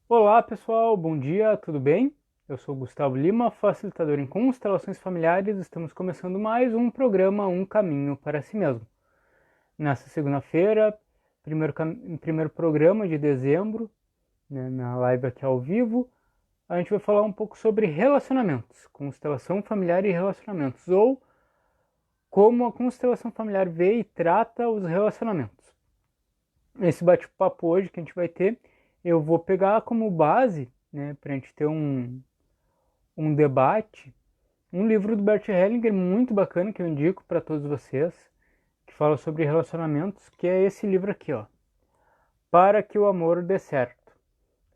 Olá pessoal, bom dia, tudo bem? Eu sou Gustavo Lima, facilitador em constelações familiares. Estamos começando mais um programa Um Caminho para Si Mesmo. Nessa segunda-feira, primeiro programa de dezembro, né, na live aqui ao vivo, a gente vai falar um pouco sobre relacionamentos, constelação familiar e relacionamentos, ou como a constelação familiar vê e trata os relacionamentos. Esse bate-papo hoje que a gente vai ter, eu vou pegar como base, né, para a gente ter um debate, um livro do Bert Hellinger muito bacana que eu indico para todos vocês, que fala sobre relacionamentos, que é esse livro aqui, ó, Para que o Amor Dê Certo.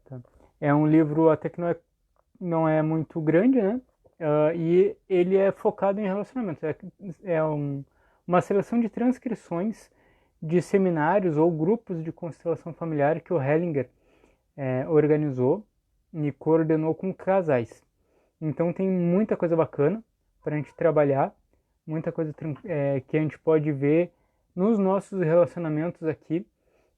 Tá? É um livro até que não é muito grande, né? E ele é focado em relacionamentos. É uma seleção de transcrições de seminários ou grupos de constelação familiar que o Hellinger organizou e coordenou com casais. Então tem muita coisa bacana para a gente trabalhar, muita coisa que a gente pode ver nos nossos relacionamentos aqui.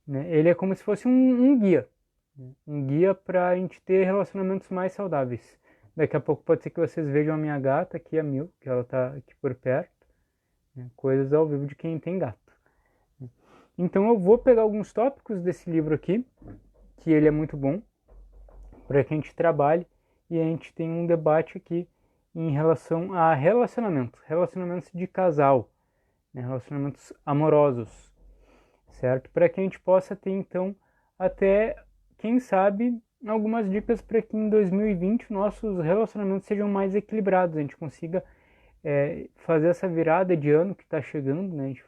Né? Ele é como se fosse um guia, né? Um guia para a gente ter relacionamentos mais saudáveis. Daqui a pouco pode ser que vocês vejam a minha gata aqui, a Mil, que ela está aqui por perto. Né? Coisas ao vivo de quem tem gato. Então eu vou pegar alguns tópicos desse livro aqui, que ele é muito bom, para que a gente trabalhe e a gente tenha um debate aqui em relação a relacionamentos de casal, né, relacionamentos amorosos, certo? Para que a gente possa ter então até, quem sabe, algumas dicas para que em 2020 nossos relacionamentos sejam mais equilibrados, a gente consiga fazer essa virada de ano que está chegando, né? A gente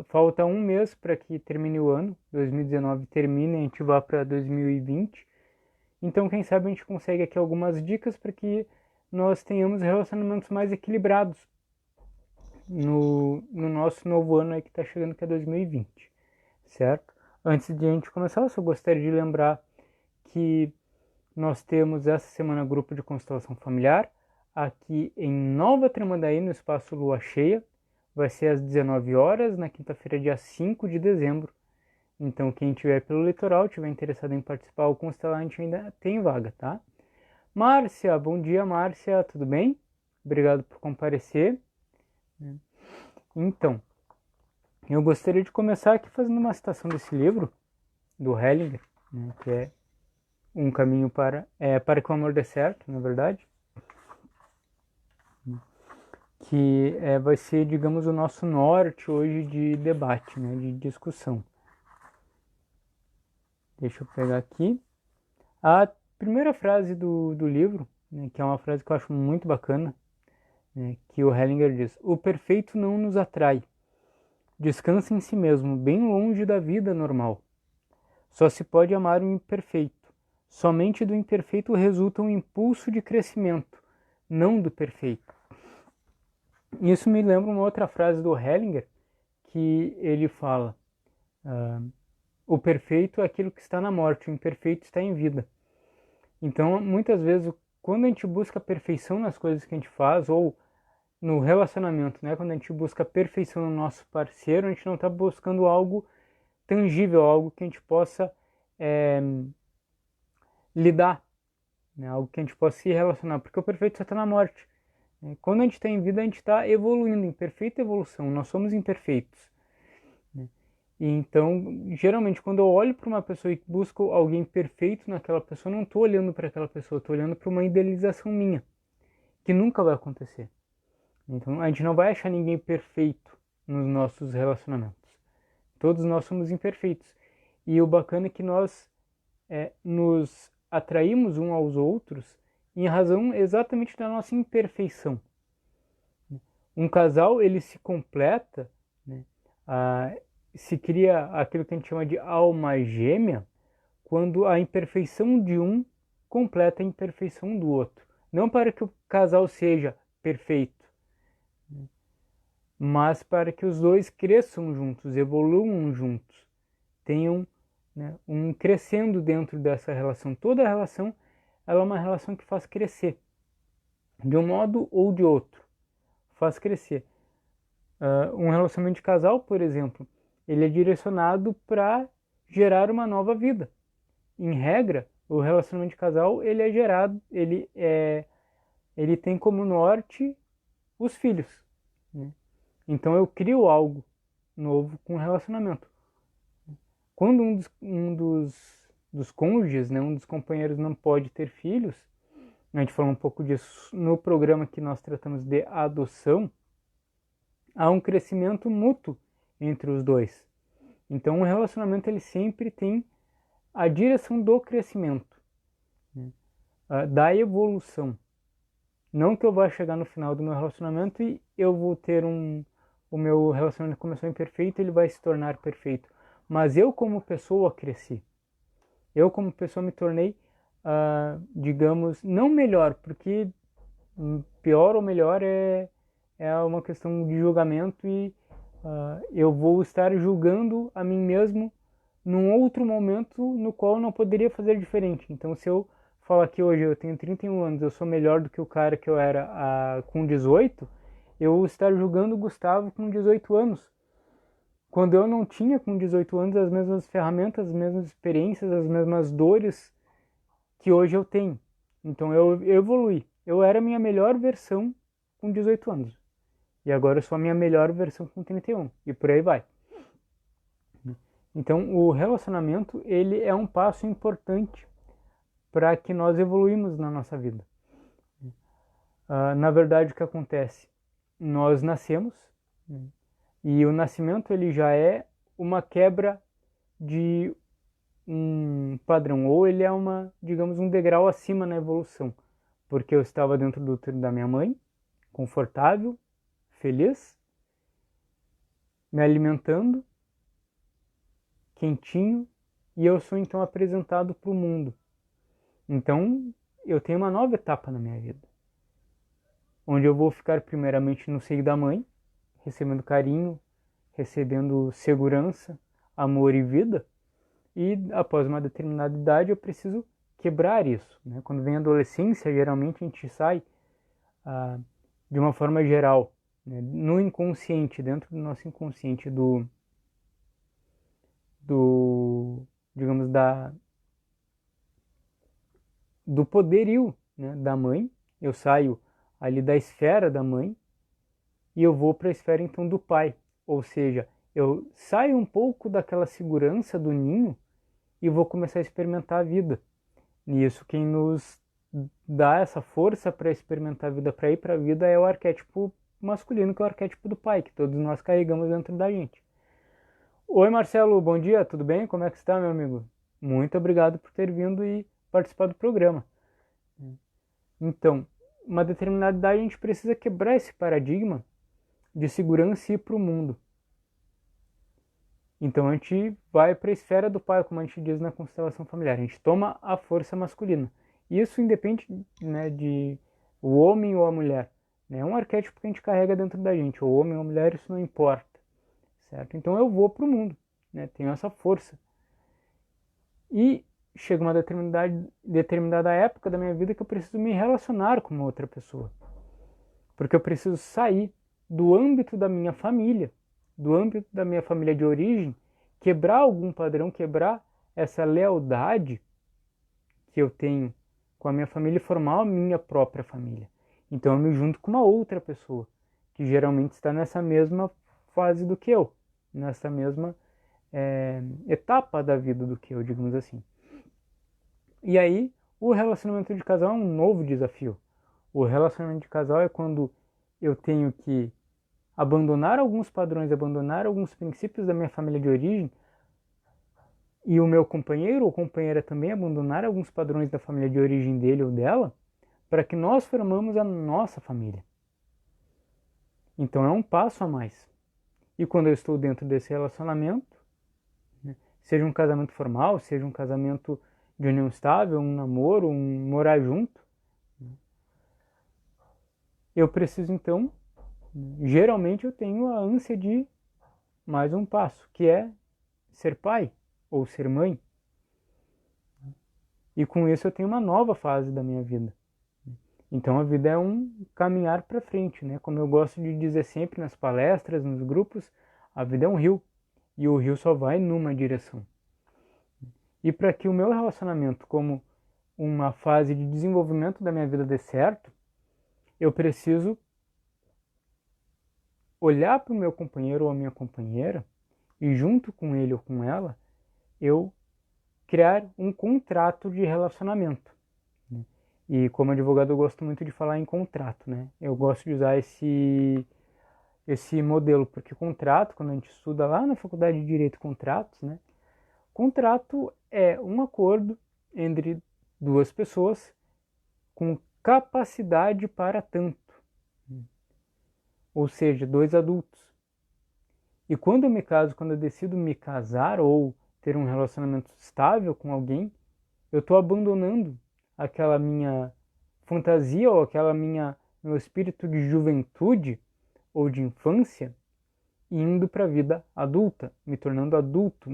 falta um mês para que termine o ano, 2019 termine, a gente vá para 2020. Então, quem sabe a gente consegue aqui algumas dicas para que nós tenhamos relacionamentos mais equilibrados no nosso novo ano aí que está chegando, que é 2020, certo? Antes de a gente começar, eu só gostaria de lembrar que nós temos essa semana grupo de constelação familiar aqui em Nova Tramandaí, no espaço Lua Cheia. Vai ser às 19 horas, na quinta-feira, dia 5 de dezembro. Então, quem estiver pelo litoral, estiver interessado em participar ou constelar, a gente ainda tem vaga, tá? Márcia, bom dia, Márcia, tudo bem? Obrigado por comparecer. Então, eu gostaria de começar aqui fazendo uma citação desse livro, do Hellinger, né, que é Um Caminho para que o Amor Dê Certo, na verdade, que vai ser, digamos, o nosso norte hoje de debate, né, de discussão. Deixa eu pegar aqui. A primeira frase do livro, né, que é uma frase que eu acho muito bacana, né, que o Hellinger diz: o perfeito não nos atrai. Descansa em si mesmo, bem longe da vida normal. Só se pode amar o imperfeito. Somente do imperfeito resulta um impulso de crescimento, não do perfeito. Isso me lembra uma outra frase do Hellinger, que ele fala: o perfeito é aquilo que está na morte, o imperfeito está em vida. Então, muitas vezes, quando a gente busca perfeição nas coisas que a gente faz, ou no relacionamento, né? Quando a gente busca perfeição no nosso parceiro, a gente não está buscando algo tangível, algo que a gente possa é, lidar, né? Algo que a gente possa se relacionar, porque o perfeito só está na morte. Né? Quando a gente está em vida, a gente está evoluindo, em perfeita evolução, nós somos imperfeitos. Né? E então, geralmente, quando eu olho para uma pessoa e busco alguém perfeito naquela pessoa, não estou olhando para aquela pessoa, estou olhando para uma idealização minha, que nunca vai acontecer. Então, a gente não vai achar ninguém perfeito nos nossos relacionamentos. Todos nós somos imperfeitos. E o bacana é que nós nos atraímos uns aos outros em razão exatamente da nossa imperfeição. Um casal, ele se completa, né, se cria aquilo que a gente chama de alma gêmea, quando a imperfeição de um completa a imperfeição do outro. Não para que o casal seja perfeito, mas para que os dois cresçam juntos, evoluam juntos, tenham, né, um crescendo dentro dessa relação. Toda relação, ela é uma relação que faz crescer, de um modo ou de outro, faz crescer. Um relacionamento de casal, por exemplo, ele é direcionado para gerar uma nova vida. em regra, o relacionamento de casal, ele é gerado, ele tem como norte os filhos, né? Então eu crio algo novo com o relacionamento. Quando dos cônjuges, né, um dos companheiros não pode ter filhos, a gente falou um pouco disso no programa que nós tratamos de adoção, há um crescimento mútuo entre os dois. Então o relacionamento ele sempre tem a direção do crescimento, né, da evolução. Não que eu vá chegar no final do meu relacionamento e eu vou ter o meu relacionamento começou imperfeito, ele vai se tornar perfeito. Mas eu como pessoa cresci. Eu como pessoa me tornei, digamos, não melhor, porque pior ou melhor é uma questão de julgamento e eu vou estar julgando a mim mesmo num outro momento no qual eu não poderia fazer diferente. Então se eu falo aqui hoje, eu tenho 31 anos, eu sou melhor do que o cara que eu era com 18, eu vou estar julgando o Gustavo com 18 anos. Quando eu não tinha com 18 anos as mesmas ferramentas, as mesmas experiências, as mesmas dores que hoje eu tenho. Então eu evoluí. Eu era a minha melhor versão com 18 anos. E agora eu sou a minha melhor versão com 31. E por aí vai. Então o relacionamento ele é um passo importante para que nós evoluímos na nossa vida. Na verdade o que acontece? Nós nascemos, né? E o nascimento ele já é uma quebra de um padrão, ou ele é digamos, um degrau acima na evolução, porque eu estava dentro do útero da minha mãe, confortável, feliz, me alimentando, quentinho, e eu sou então apresentado para o mundo. Então eu tenho uma nova etapa na minha vida, onde eu vou ficar primeiramente no seio da mãe, recebendo carinho, recebendo segurança, amor e vida, e após uma determinada idade eu preciso quebrar isso, né? Quando vem a adolescência, geralmente a gente sai de uma forma geral, né? No inconsciente, dentro do nosso inconsciente, digamos, do poderio, né, da mãe. Eu saio ali da esfera da mãe e eu vou para a esfera então do pai, ou seja, eu saio um pouco daquela segurança do ninho e vou começar a experimentar a vida. E isso quem nos dá essa força para experimentar a vida, para ir para a vida, é o arquétipo masculino, que é o arquétipo do pai, que todos nós carregamos dentro da gente. Oi Marcelo, bom dia, tudo bem? Como é que está, meu amigo? Muito obrigado por ter vindo e participar do programa. Então, uma determinada idade a gente precisa quebrar esse paradigma de segurança e ir para o mundo. Então a gente vai para a esfera do pai, como a gente diz na constelação familiar. A gente toma a força masculina. Isso independe, né, de o homem ou a mulher. É um arquétipo que a gente carrega dentro da gente. O homem ou a mulher, isso não importa. Certo? Então eu vou para o mundo. Né, tenho essa força. E chega uma determinada época da minha vida que eu preciso me relacionar com uma outra pessoa. Porque eu preciso sair do âmbito da minha família, do âmbito da minha família de origem, quebrar algum padrão, quebrar essa lealdade que eu tenho com a minha família e formar a minha própria família. Então eu me junto com uma outra pessoa, que geralmente está nessa mesma fase do que eu, nessa mesma etapa da vida do que eu, digamos assim. E aí, o relacionamento de casal é um novo desafio. O relacionamento de casal é quando eu tenho que abandonar alguns padrões, abandonar alguns princípios da minha família de origem, e o meu companheiro ou companheira também abandonar alguns padrões da família de origem dele ou dela, para que nós formamos a nossa família. Então é um passo a mais. E quando eu estou dentro desse relacionamento, né, seja um casamento formal, seja um casamento de união estável, um namoro, um morar junto, eu preciso então, geralmente eu tenho a ânsia de mais um passo, que é ser pai ou ser mãe. E com isso eu tenho uma nova fase da minha vida. Então a vida é um caminhar para frente, né? Como eu gosto de dizer sempre nas palestras, nos grupos, a vida é um rio. E o rio só vai numa direção. E para que o meu relacionamento, como uma fase de desenvolvimento da minha vida dê certo, eu preciso olhar para o meu companheiro ou a minha companheira e junto com ele ou com ela, eu criar um contrato de relacionamento. Né? E como advogado eu gosto muito de falar em contrato, né? Eu gosto de usar esse modelo, porque contrato, quando a gente estuda lá na faculdade de Direito Contratos, né? Contrato é um acordo entre duas pessoas com capacidade para tanto, ou seja, dois adultos. E quando eu me caso, quando eu decido me casar ou ter um relacionamento estável com alguém, eu estou abandonando aquela minha fantasia ou meu espírito de juventude ou de infância e indo para a vida adulta, me tornando adulto,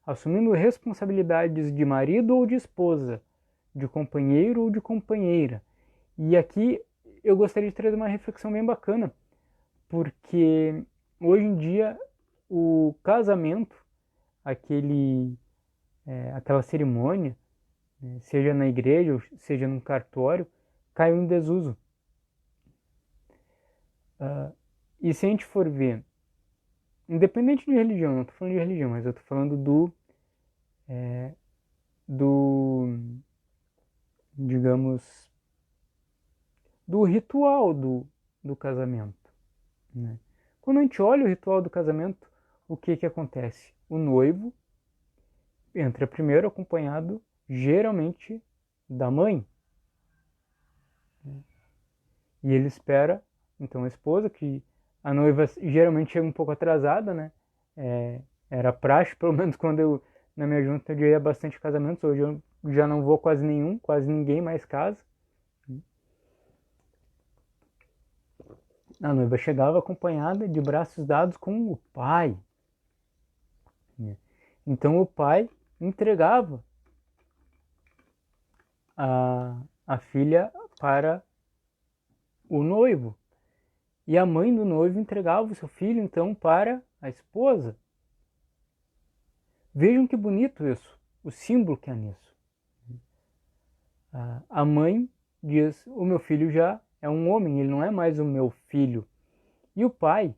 assumindo responsabilidades de marido ou de esposa, de companheiro ou de companheira. E aqui eu gostaria de trazer uma reflexão bem bacana, porque hoje em dia o casamento, aquela cerimônia, seja na igreja ou seja num cartório, caiu em desuso. E se a gente for ver, independente de religião, não estou falando de religião, mas eu estou falando do, digamos, do ritual do casamento. Né? Quando a gente olha o ritual do casamento, o que acontece? O noivo entra primeiro acompanhado, geralmente, da mãe. E ele espera, então, a esposa, que a noiva geralmente chega um pouco atrasada, né? Era praxe, pelo menos na minha junta, eu ia bastante casamentos. Hoje eu já não vou quase nenhum, quase ninguém mais casa. A noiva chegava acompanhada de braços dados com o pai. Então o pai entregava a filha para o noivo. E a mãe do noivo entregava o seu filho, então, para a esposa. Vejam que bonito isso, o símbolo que há nisso. A mãe diz, o meu filho já é um homem, ele não é mais o meu filho. E o pai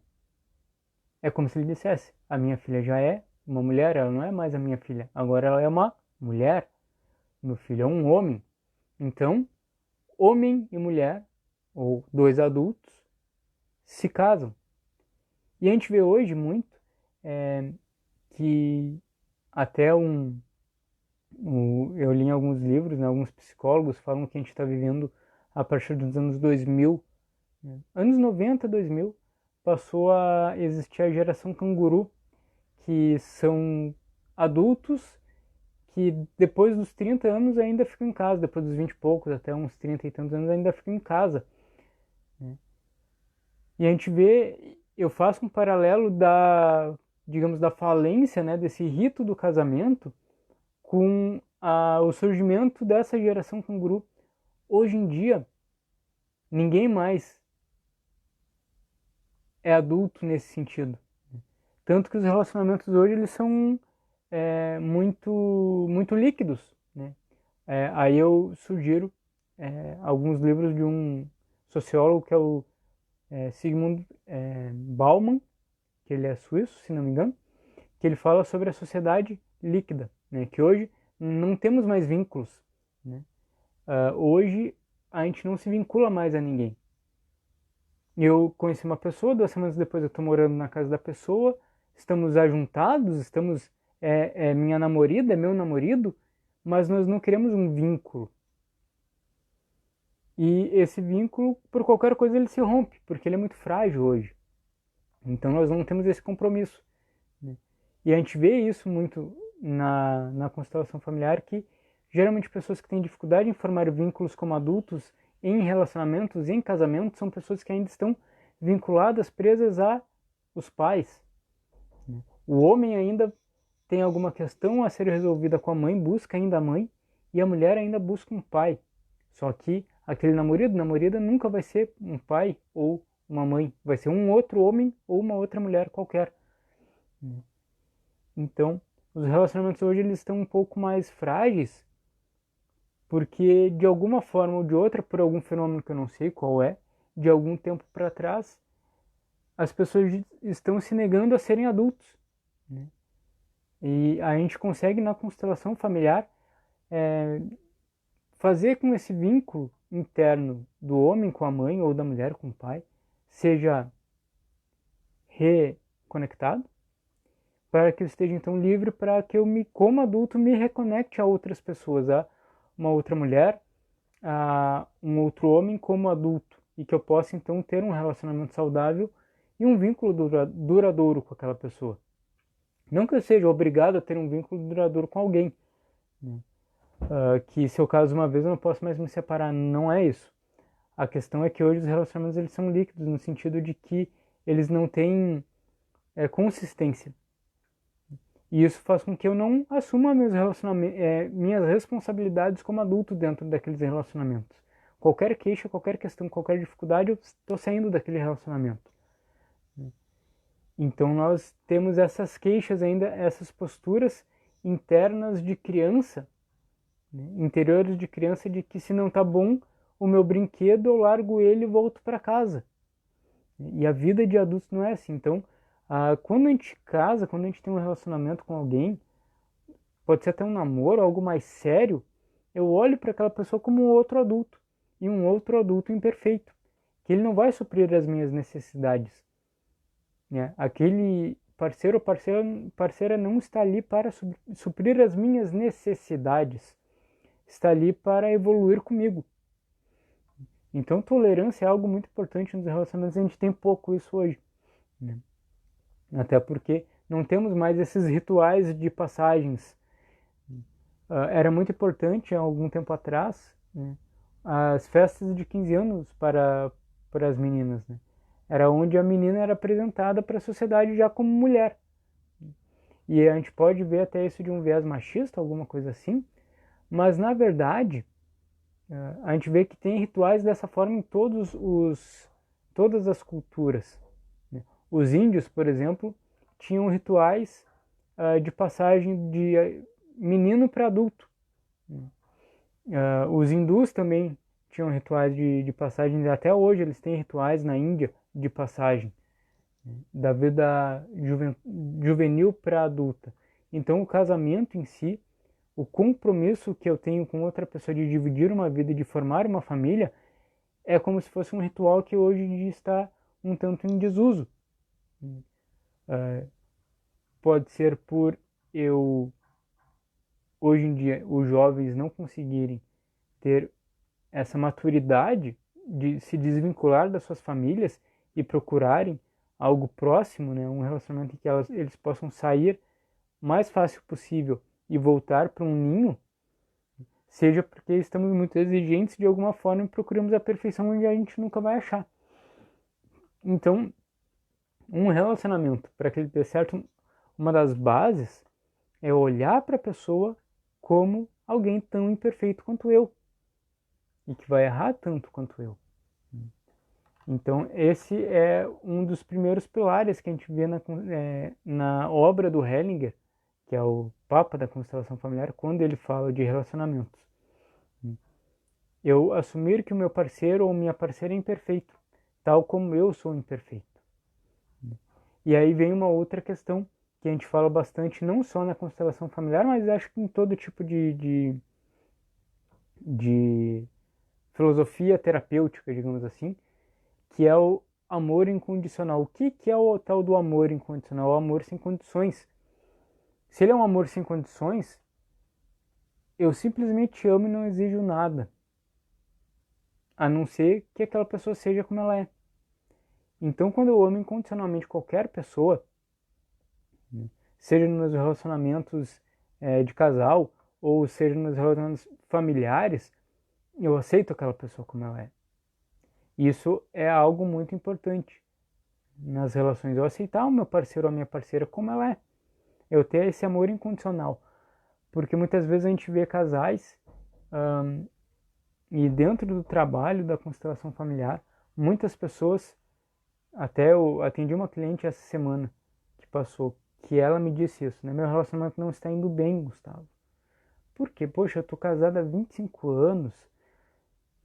é como se ele dissesse, a minha filha já é uma mulher, ela não é mais a minha filha, agora ela é uma mulher. Meu filho é um homem. Então, homem e mulher, ou dois adultos, se casam. E a gente vê hoje muito que até eu li em alguns livros, né, alguns psicólogos falam que a gente está vivendo a partir dos anos 2000, né, anos 90, 2000, passou a existir a geração canguru, que são adultos que depois dos 30 anos ainda ficam em casa, depois dos 20 e poucos, até uns 30 e tantos anos ainda ficam em casa. Né? E a gente vê, eu faço um paralelo digamos, da falência, né, desse rito do casamento com o surgimento dessa geração canguru. Hoje em dia, ninguém mais é adulto nesse sentido. Tanto que os relacionamentos hoje eles são muito líquidos. Né? Aí eu sugiro alguns livros de um sociólogo que é o Zygmunt Bauman, que ele é suíço, se não me engano, que ele fala sobre a sociedade líquida, né? Que hoje não temos mais vínculos. Né? Hoje a gente não se vincula mais a ninguém. Eu conheci uma pessoa, 2 semanas depois eu estou morando na casa da pessoa, estamos ajuntados, minha namorada, é meu namorado, mas nós não queremos um vínculo. E esse vínculo, por qualquer coisa, ele se rompe, porque ele é muito frágil hoje. Então nós não temos esse compromisso. Né? E a gente vê isso muito na constelação familiar, que geralmente pessoas que têm dificuldade em formar vínculos como adultos, em relacionamentos, em casamentos, são pessoas que ainda estão vinculadas, presas a os pais. Né? O homem ainda tem alguma questão a ser resolvida com a mãe, busca ainda a mãe, e a mulher ainda busca um pai. Só que aquele namorada nunca vai ser um pai ou uma mãe, vai ser um outro homem ou uma outra mulher qualquer. Então, os relacionamentos hoje eles estão um pouco mais frágeis, porque de alguma forma ou de outra, por algum fenômeno que eu não sei qual é, de algum tempo para trás, as pessoas estão se negando a serem adultos, né? E a gente consegue na constelação familiar fazer com esse vínculo interno do homem com a mãe ou da mulher com o pai seja reconectado, para que eu esteja então livre, para que eu como adulto me reconecte a outras pessoas, a uma outra mulher, a um outro homem como adulto, e que eu possa então ter um relacionamento saudável e um vínculo duradouro com aquela pessoa. Não que eu seja obrigado a ter um vínculo duradouro com alguém, né? Que se eu caso uma vez eu não posso mais me separar, não é isso. A questão é que hoje os relacionamentos eles são líquidos, no sentido de que eles não têm consistência. E isso faz com que eu não assuma minhas responsabilidades como adulto dentro daqueles relacionamentos. Qualquer queixa, qualquer questão, qualquer dificuldade, eu estou saindo daquele relacionamento. Então nós temos essas queixas ainda, essas posturas internas de criança, né, interiores de criança, de que se não está bom o meu brinquedo, eu largo ele e volto para casa. E a vida de adultos não é assim. Então, quando a gente casa, quando a gente tem um relacionamento com alguém, pode ser até um namoro, algo mais sério, eu olho para aquela pessoa como um outro adulto, e um outro adulto imperfeito, que ele não vai suprir as minhas necessidades, né? Aquele parceiro ou parceira não está ali para suprir as minhas necessidades, está ali para evoluir comigo. Então, tolerância é algo muito importante nos relacionamentos, a gente tem pouco isso hoje, né? Até porque não temos mais esses rituais de passagens. Era muito importante, há algum tempo atrás, né, as festas de 15 anos para as meninas, né? Era onde a menina era apresentada para a sociedade já como mulher. E a gente pode ver até isso de um viés machista, alguma coisa assim, mas na verdade a gente vê que tem rituais dessa forma em todas as culturas, né? Os índios, por exemplo, tinham rituais de passagem de menino para adulto. Os hindus também tinham rituais de passagem, até hoje eles têm rituais na Índia de passagem, né, da vida juvenil para adulta. Então o casamento em si, o compromisso que eu tenho com outra pessoa de dividir uma vida, de formar uma família, é como se fosse um ritual que hoje em dia está um tanto em desuso. Pode ser por hoje em dia, os jovens não conseguirem ter essa maturidade de se desvincular das suas famílias e procurarem algo próximo, né, um relacionamento em que eles possam sair o mais fácil possível e voltar para um ninho, seja porque estamos muito exigentes de alguma forma e procuramos a perfeição onde a gente nunca vai achar. Então, um relacionamento, para que ele dê certo, uma das bases é olhar para a pessoa como alguém tão imperfeito quanto eu e que vai errar tanto quanto eu. Então, esse é um dos primeiros pilares que a gente vê na obra do Hellinger, que é o Papa da Constelação Familiar, quando ele fala de relacionamentos. Eu assumir que o meu parceiro ou minha parceira é imperfeito, tal como eu sou imperfeito. E aí vem uma outra questão que a gente fala bastante, não só na constelação familiar, mas acho que em todo tipo de filosofia terapêutica, digamos assim, que é o amor incondicional. O que é o tal do amor incondicional? O amor sem condições. Se ele é um amor sem condições, eu simplesmente amo e não exijo nada, a não ser que aquela pessoa seja como ela é. Então, quando eu amo incondicionalmente qualquer pessoa, seja nos relacionamentos de casal, ou seja nos relacionamentos familiares, eu aceito aquela pessoa como ela é. Isso é algo muito importante nas relações. Eu aceitar o meu parceiro ou a minha parceira como ela é. Eu ter esse amor incondicional. Porque muitas vezes a gente vê casais e dentro do trabalho da constelação familiar, muitas pessoas, até eu atendi uma cliente essa semana que passou que ela me disse isso, né? Meu relacionamento não está indo bem, Gustavo. Por quê? Poxa, eu tô casada há 25 anos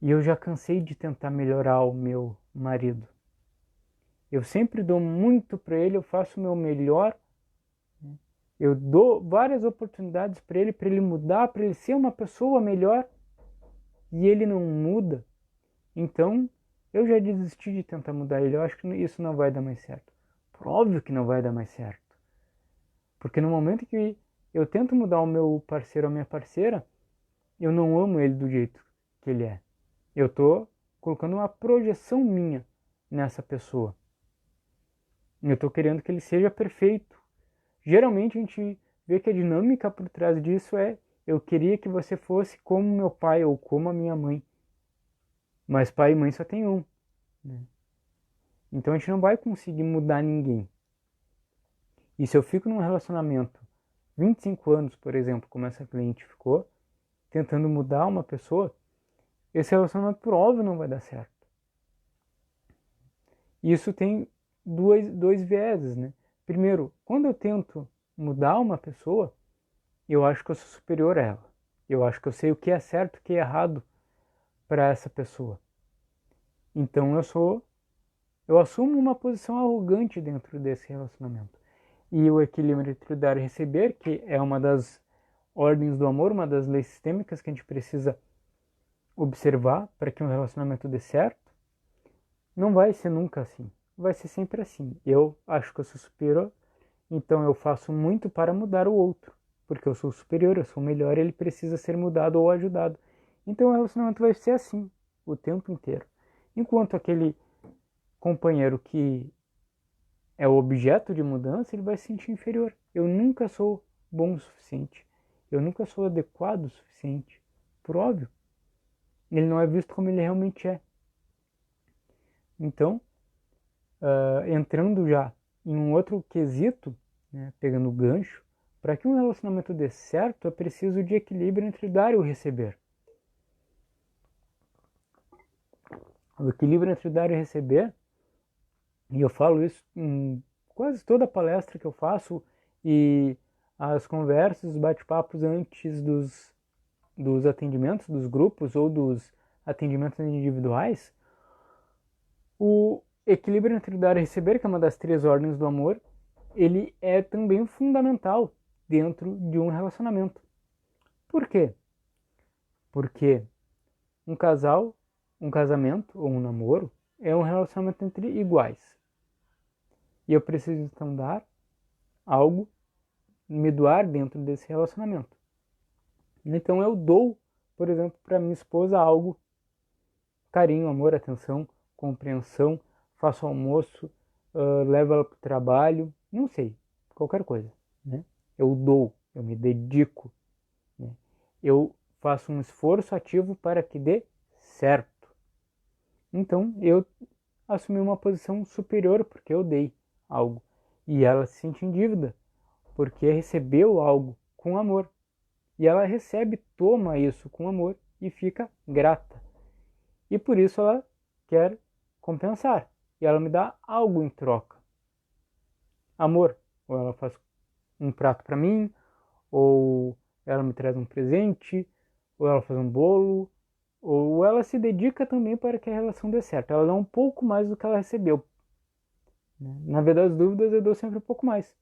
e eu já cansei de tentar melhorar o meu marido. Eu sempre dou muito para ele, eu faço o meu melhor, eu dou várias oportunidades para ele mudar, para ele ser uma pessoa melhor e ele não muda. Então, eu já desisti de tentar mudar ele. Eu acho que isso não vai dar mais certo. Óbvio que não vai dar mais certo. Porque no momento que eu tento mudar o meu parceiro ou a minha parceira, eu não amo ele do jeito que ele é. Eu tô colocando uma projeção minha nessa pessoa. Eu tô querendo que ele seja perfeito. Geralmente a gente vê que a dinâmica por trás disso é: eu queria que você fosse como meu pai ou como a minha mãe. Mas pai e mãe só tem um, né? Então a gente não vai conseguir mudar ninguém. E se eu fico num relacionamento 25 anos, por exemplo, como essa cliente ficou, tentando mudar uma pessoa, esse relacionamento por óbvio não vai dar certo. E isso tem dois vieses, né? Primeiro, quando eu tento mudar uma pessoa, eu acho que eu sou superior a ela. Eu acho que eu sei o que é certo e o que é errado para essa pessoa. Então eu assumo uma posição arrogante dentro desse relacionamento. E o equilíbrio entre dar e receber, que é uma das ordens do amor, uma das leis sistêmicas que a gente precisa observar para que um relacionamento dê certo, não vai ser nunca assim. Vai ser sempre assim. Eu acho que eu sou superior, então eu faço muito para mudar o outro, porque eu sou superior, eu sou melhor, ele precisa ser mudado ou ajudado. Então o relacionamento vai ser assim o tempo inteiro. Enquanto aquele companheiro que é o objeto de mudança, ele vai se sentir inferior. Eu nunca sou bom o suficiente. Eu nunca sou adequado o suficiente. Por óbvio. Ele não é visto como ele realmente é. Então, entrando já em um outro quesito, né, pegando o gancho, para que um relacionamento dê certo, é preciso de equilíbrio entre dar e o receber. O equilíbrio entre dar e receber, e eu falo isso em quase toda palestra que eu faço, e as conversas, os bate-papos antes dos atendimentos, dos grupos ou dos atendimentos individuais, o equilíbrio entre dar e receber, que é uma das 3 ordens do amor, ele é também fundamental dentro de um relacionamento. Por quê? Porque um casal, um casamento ou um namoro é um relacionamento entre iguais. E eu preciso então dar algo, me doar dentro desse relacionamento. Então eu dou, por exemplo, para minha esposa algo: carinho, amor, atenção, compreensão, faço almoço, levo ela para o trabalho, não sei, qualquer coisa, né? Eu dou, eu me dedico, né? Eu faço um esforço ativo para que dê certo. Então eu assumi uma posição superior porque eu dei algo. E ela se sente em dívida porque recebeu algo com amor. E ela recebe, toma isso com amor e fica grata. E por isso ela quer compensar. E ela me dá algo em troca. Amor. Ou ela faz um prato para mim, ou ela me traz um presente, ou ela faz um bolo, ou ela se dedica também para que a relação dê certo. Ela dá um pouco mais do que ela recebeu. Na verdade, as dúvidas eu dou sempre um pouco mais.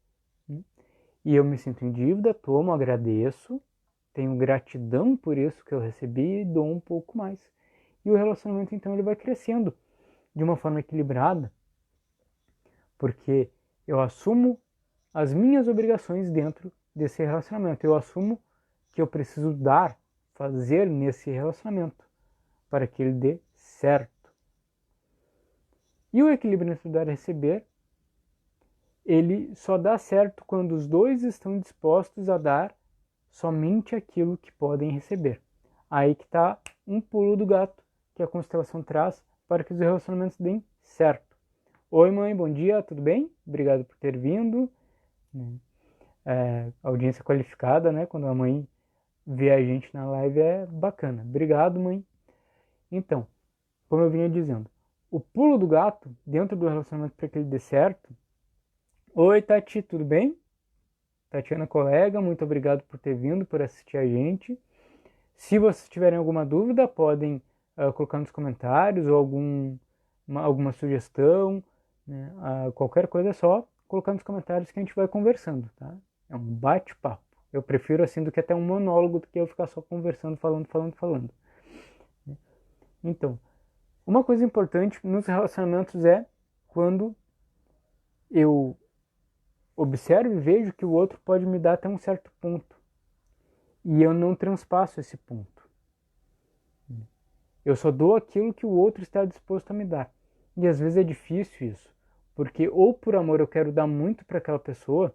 E eu me sinto em dívida, tomo, agradeço, tenho gratidão por isso que eu recebi e dou um pouco mais. E o relacionamento então ele vai crescendo de uma forma equilibrada, porque eu assumo as minhas obrigações dentro desse relacionamento. Eu assumo que eu preciso dar, fazer nesse relacionamento para que ele dê certo. E o equilíbrio entre dar e receber, ele só dá certo quando os dois estão dispostos a dar somente aquilo que podem receber. Aí que está um pulo do gato que a constelação traz para que os relacionamentos deem certo. Oi mãe, bom dia, tudo bem? Obrigado por ter vindo. Audiência qualificada, né? Quando a mãe vê a gente na live é bacana. Obrigado, mãe. Então, como eu vinha dizendo, o pulo do gato dentro do relacionamento para que ele dê certo. Oi, Tati, tudo bem? Tatiana, colega, muito obrigado por ter vindo, por assistir a gente. Se vocês tiverem alguma dúvida, podem colocar nos comentários ou alguma sugestão, né? Qualquer coisa é só colocar nos comentários que a gente vai conversando, tá? É um bate-papo. Eu prefiro assim do que até um monólogo, do que eu ficar só conversando, falando. Então, uma coisa importante nos relacionamentos é quando eu observo e vejo que o outro pode me dar até um certo ponto e eu não transpasso esse ponto. Eu só dou aquilo que o outro está disposto a me dar. E às vezes é difícil isso, porque ou por amor eu quero dar muito para aquela pessoa,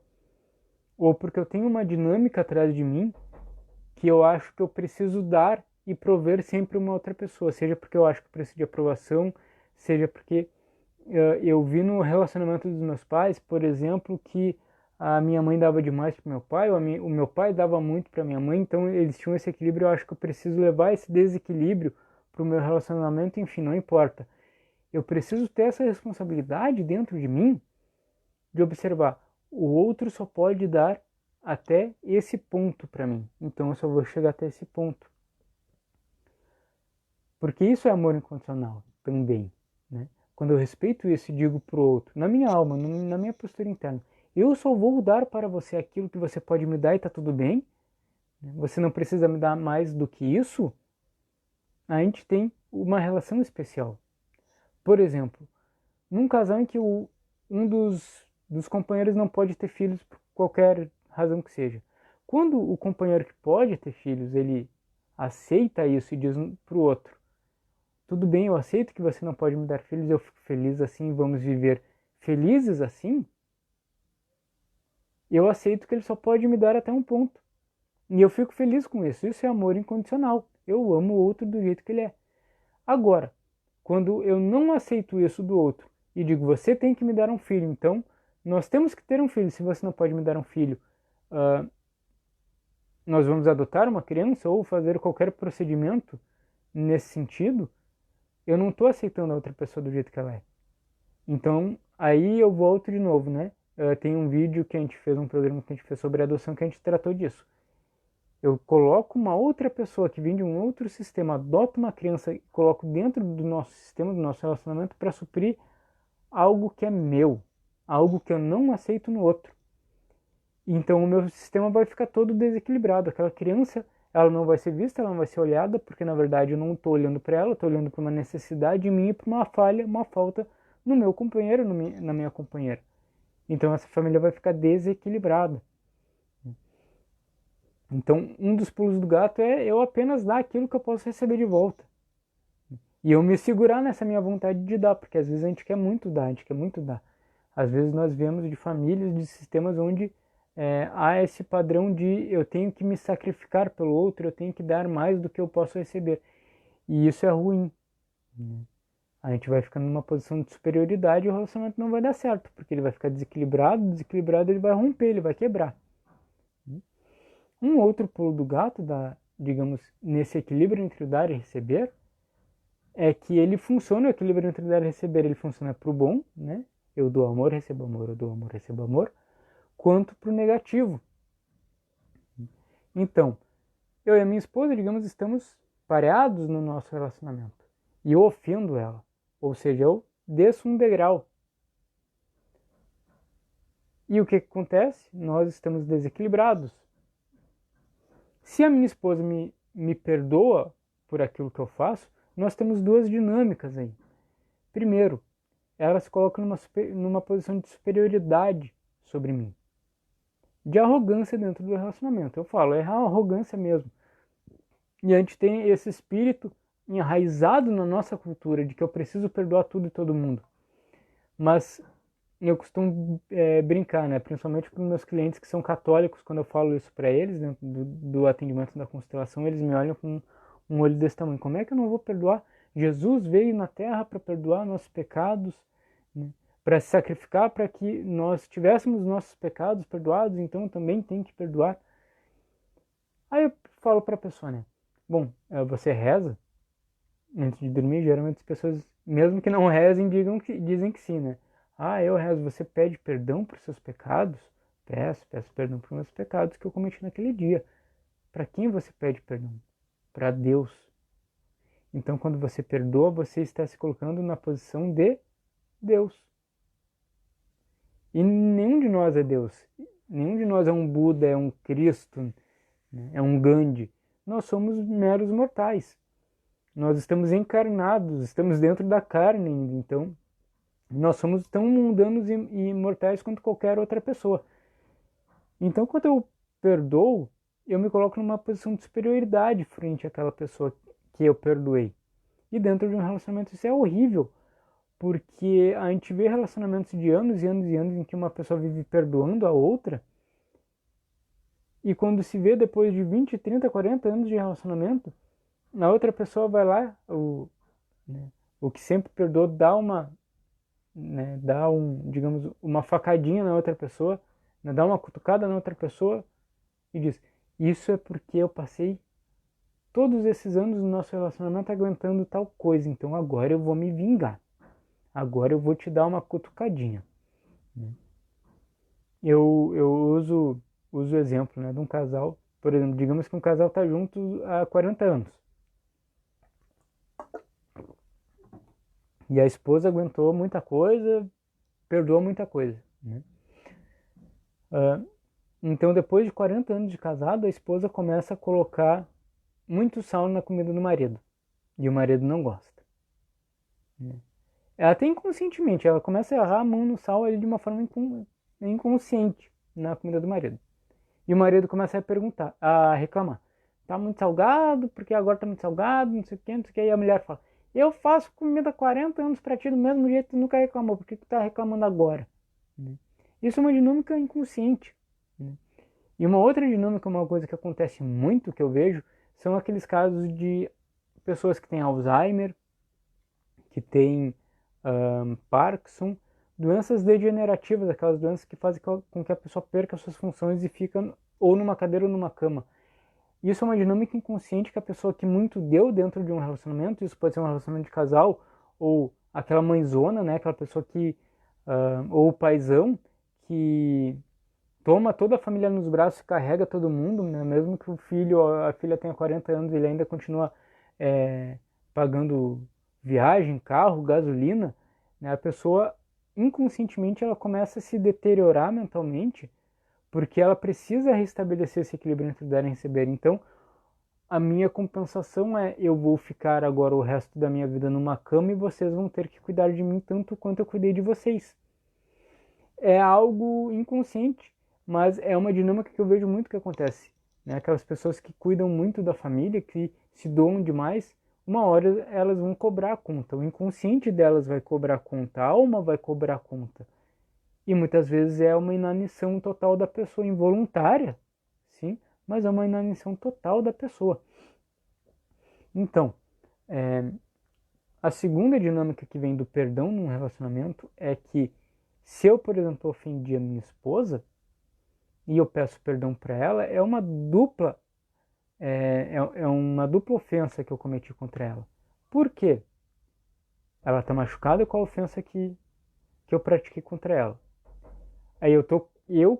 ou porque eu tenho uma dinâmica atrás de mim que eu acho que eu preciso dar e prover sempre uma outra pessoa, seja porque eu acho que preciso de aprovação, seja porque eu vi no relacionamento dos meus pais, por exemplo, que a minha mãe dava demais para meu pai, ou o meu pai dava muito para minha mãe, então eles tinham esse equilíbrio. Eu acho que eu preciso levar esse desequilíbrio para o meu relacionamento. Enfim, não importa. Eu preciso ter essa responsabilidade dentro de mim de observar, o outro só pode dar até esse ponto para mim, então eu só vou chegar até esse ponto. Porque isso é amor incondicional também, né? Quando eu respeito isso e digo pro outro, na minha alma, na minha postura interna, eu só vou dar para você aquilo que você pode me dar e tá tudo bem, você não precisa me dar mais do que isso, a gente tem uma relação especial. Por exemplo, num casal em que um dos companheiros não pode ter filhos por qualquer razão que seja. Quando o companheiro que pode ter filhos, ele aceita isso e diz pro outro, tudo bem, eu aceito que você não pode me dar filhos, eu fico feliz assim, vamos viver felizes assim, eu aceito que ele só pode me dar até um ponto. E eu fico feliz com isso. Isso é amor incondicional. Eu amo o outro do jeito que ele é. Agora, quando eu não aceito isso do outro e digo, você tem que me dar um filho, então nós temos que ter um filho. Se você não pode me dar um filho, nós vamos adotar uma criança ou fazer qualquer procedimento nesse sentido, eu não estou aceitando a outra pessoa do jeito que ela é. Então, aí eu volto de novo, né? Tem um vídeo que a gente fez, um programa que a gente fez sobre adoção, que a gente tratou disso. Eu coloco uma outra pessoa que vem de um outro sistema, adoto uma criança e coloco dentro do nosso sistema, do nosso relacionamento, para suprir algo que é meu, algo que eu não aceito no outro. Então o meu sistema vai ficar todo desequilibrado. Aquela criança, ela não vai ser vista, ela não vai ser olhada, porque na verdade eu não estou olhando para ela, estou olhando para uma necessidade minha, para uma falha, uma falta no meu companheiro, na minha companheira. Então essa família vai ficar desequilibrada. Então um dos pulos do gato é eu apenas dar aquilo que eu posso receber de volta. E eu me segurar nessa minha vontade de dar, porque às vezes a gente quer muito dar, a gente quer muito dar. Às vezes nós vemos de famílias, de sistemas onde há esse padrão de eu tenho que me sacrificar pelo outro, eu tenho que dar mais do que eu posso receber. E isso é ruim. A gente vai ficando numa posição de superioridade e o relacionamento não vai dar certo, porque ele vai ficar desequilibrado ele vai romper, ele vai quebrar. Um outro pulo do gato, digamos, nesse equilíbrio entre o dar e receber, é que ele funciona, o equilíbrio entre dar e receber, ele funciona para o bom, né? Eu dou amor, recebo amor, eu dou amor, recebo amor, quanto para o negativo. Então, eu e a minha esposa, digamos, estamos pareados no nosso relacionamento. E eu ofendo ela. Ou seja, eu desço um degrau. E o que acontece? Nós estamos desequilibrados. Se a minha esposa me perdoa por aquilo que eu faço, nós temos duas dinâmicas aí. Primeiro, ela se coloca numa posição de superioridade sobre mim. De arrogância dentro do relacionamento. Eu falo, é arrogância mesmo. E a gente tem esse espírito enraizado na nossa cultura de que eu preciso perdoar tudo e todo mundo. Mas eu costumo brincar, né? Principalmente para os meus clientes que são católicos, quando eu falo isso para eles, dentro do atendimento da constelação, eles me olham com um olho desse tamanho. Como é que eu não vou perdoar? Jesus veio na Terra para perdoar nossos pecados, né? Para se sacrificar para que nós tivéssemos nossos pecados perdoados, então também tem que perdoar. Aí eu falo para a pessoa, né? Bom, você reza antes de dormir? Geralmente as pessoas, mesmo que não rezem, dizem que sim, né? Ah, eu rezo. Você pede perdão por seus pecados? peço perdão por meus pecados que eu cometi naquele dia. Para quem você pede perdão? Para Deus. Então, quando você perdoa, você está se colocando na posição de Deus. E nenhum de nós é Deus. Nenhum de nós é um Buda, é um Cristo, né? É um Gandhi. Nós somos meros mortais. Nós estamos encarnados, estamos dentro da carne ainda. Então, nós somos tão mundanos e mortais quanto qualquer outra pessoa. Então, quando eu perdoo, eu me coloco numa posição de superioridade frente àquela pessoa que eu perdoei. E dentro de um relacionamento isso é horrível, porque a gente vê relacionamentos de anos e anos e anos em que uma pessoa vive perdoando a outra, e quando se vê depois de 20, 30, 40 anos de relacionamento, a outra pessoa vai lá, o que sempre perdoou, digamos, uma facadinha na outra pessoa, né, dá uma cutucada na outra pessoa e diz: isso é porque eu passei todos esses anos do nosso relacionamento aguentando tal coisa, então agora eu vou me vingar. Agora eu vou te dar uma cutucadinha. Eu uso o exemplo, né, de um casal, por exemplo, digamos que um casal está junto há 40 anos. E a esposa aguentou muita coisa, perdoou muita coisa. Né? Então, depois de 40 anos de casado, a esposa começa a colocar muito sal na comida do marido. E o marido não gosta. Né? Ela até inconscientemente, ela começa a errar a mão no sal ali de uma forma inconsciente na comida do marido. E o marido começa a perguntar, a reclamar. Tá muito salgado, porque agora tá muito salgado, não sei o que, não sei o que. E a mulher fala: eu faço comida há 40 anos pra ti do mesmo jeito, tu nunca reclamou, por que tu tá reclamando agora? Isso é uma dinâmica inconsciente. E uma outra dinâmica, uma coisa que acontece muito, que eu vejo, são aqueles casos de pessoas que têm Alzheimer, que têm Parkinson, doenças degenerativas, aquelas doenças que fazem com que a pessoa perca suas funções e fica ou numa cadeira ou numa cama. Isso é uma dinâmica inconsciente que a pessoa que muito deu dentro de um relacionamento, isso pode ser um relacionamento de casal, ou aquela mãezona, né, aquela pessoa que, ou o paizão, que toma toda a família nos braços e carrega todo mundo, né, mesmo que o filho ou a filha tenha 40 anos, ele ainda continua pagando viagem, carro, gasolina, né, a pessoa inconscientemente ela começa a se deteriorar mentalmente, porque ela precisa restabelecer esse equilíbrio entre dar e receber. Então, a minha compensação é: eu vou ficar agora o resto da minha vida numa cama e vocês vão ter que cuidar de mim tanto quanto eu cuidei de vocês. É algo inconsciente, mas é uma dinâmica que eu vejo muito que acontece. Né? Aquelas pessoas que cuidam muito da família, que se doam demais, uma hora elas vão cobrar a conta. O inconsciente delas vai cobrar a conta, a alma vai cobrar a conta. E muitas vezes é uma inanição total da pessoa, involuntária, sim, mas é uma inanição total da pessoa. Então, a segunda dinâmica que vem do perdão num relacionamento é que se eu, por exemplo, ofendi a minha esposa e eu peço perdão para ela, é uma dupla ofensa que eu cometi contra ela. Por quê? Ela está machucada com a ofensa que eu pratiquei contra ela. Aí eu tô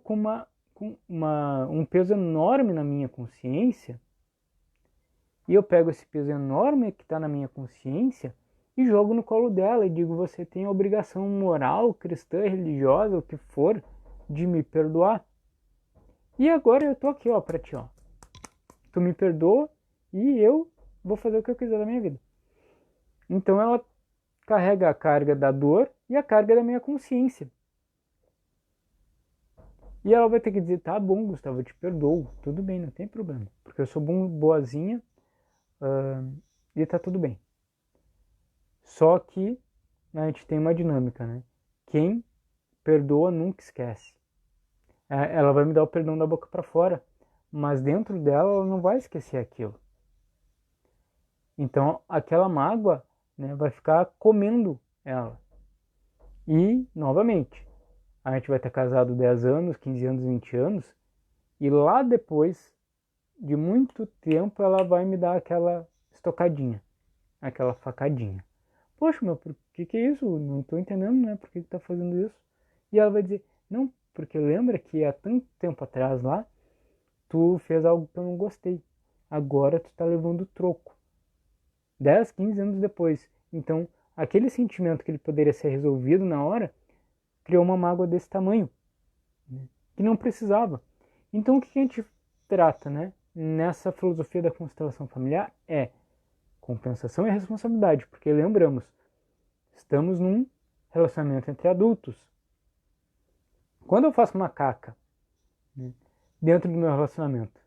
com um peso enorme na minha consciência, e eu pego esse peso enorme que está na minha consciência e jogo no colo dela e digo: você tem a obrigação moral, cristã, religiosa, o que for, de me perdoar. E agora eu tô aqui, ó, pra ti, ó. Tu me perdoa e eu vou fazer o que eu quiser da minha vida. Então ela carrega a carga da dor e a carga da minha consciência. E ela vai ter que dizer: tá bom, Gustavo, eu te perdoo, tudo bem, não tem problema, porque eu sou boazinha e tá tudo bem. Só que a gente tem uma dinâmica, né? Quem perdoa nunca esquece. Ela vai me dar o perdão da boca para fora, mas dentro dela ela não vai esquecer aquilo. Então aquela mágoa, né, vai ficar comendo ela. E, novamente, a gente vai estar casado 10 anos, 15 anos, 20 anos, e lá depois de muito tempo ela vai me dar aquela estocadinha, aquela facadinha. Poxa, meu, por que é isso? Não estou entendendo, né? Por que tá fazendo isso? E ela vai dizer: não, porque lembra que há tanto tempo atrás lá, tu fez algo que eu não gostei. Agora tu tá levando troco. 10, 15 anos depois. Então, aquele sentimento que ele poderia ser resolvido na hora, criou uma mágoa desse tamanho, né? Que não precisava. Então, o que a gente trata, né? Nessa filosofia da constelação familiar é compensação e responsabilidade, porque lembramos, estamos num relacionamento entre adultos. Quando eu faço uma caca, né, dentro do meu relacionamento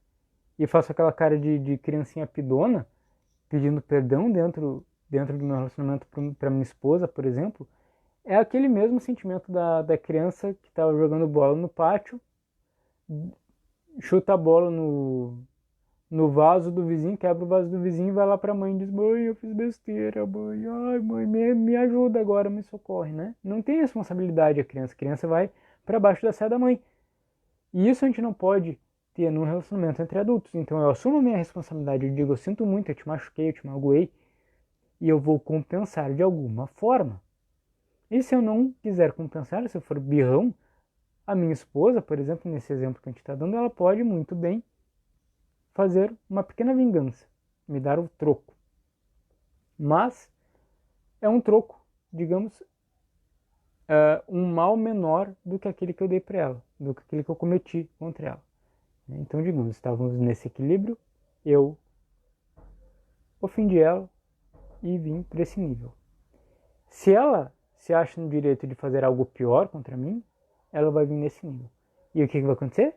e faço aquela cara de criancinha pidona, pedindo perdão dentro do meu relacionamento para minha esposa, por exemplo, é aquele mesmo sentimento da criança que estava jogando bola no pátio, chuta a bola no vaso do vizinho, quebra o vaso do vizinho e vai lá pra mãe e diz: mãe, eu fiz besteira, mãe, ai, mãe, me ajuda agora, me socorre, né? Não tem responsabilidade a criança vai para baixo da saia da mãe. E isso a gente não pode ter num relacionamento entre adultos. Então eu assumo a minha responsabilidade, eu digo: eu sinto muito, eu te machuquei, eu te magoei, e eu vou compensar de alguma forma. E se eu não quiser compensar, se eu for birrão, a minha esposa, por exemplo, nesse exemplo que a gente está dando, ela pode muito bem fazer uma pequena vingança, me dar o troco. Mas é um troco, digamos, um mal menor do que aquele que eu dei para ela, do que aquele que eu cometi contra ela. Então, digamos, estávamos nesse equilíbrio, eu ofendi ela e vim para esse nível. Se ela se acha no direito de fazer algo pior contra mim, ela vai vir nesse nível. E o que vai acontecer?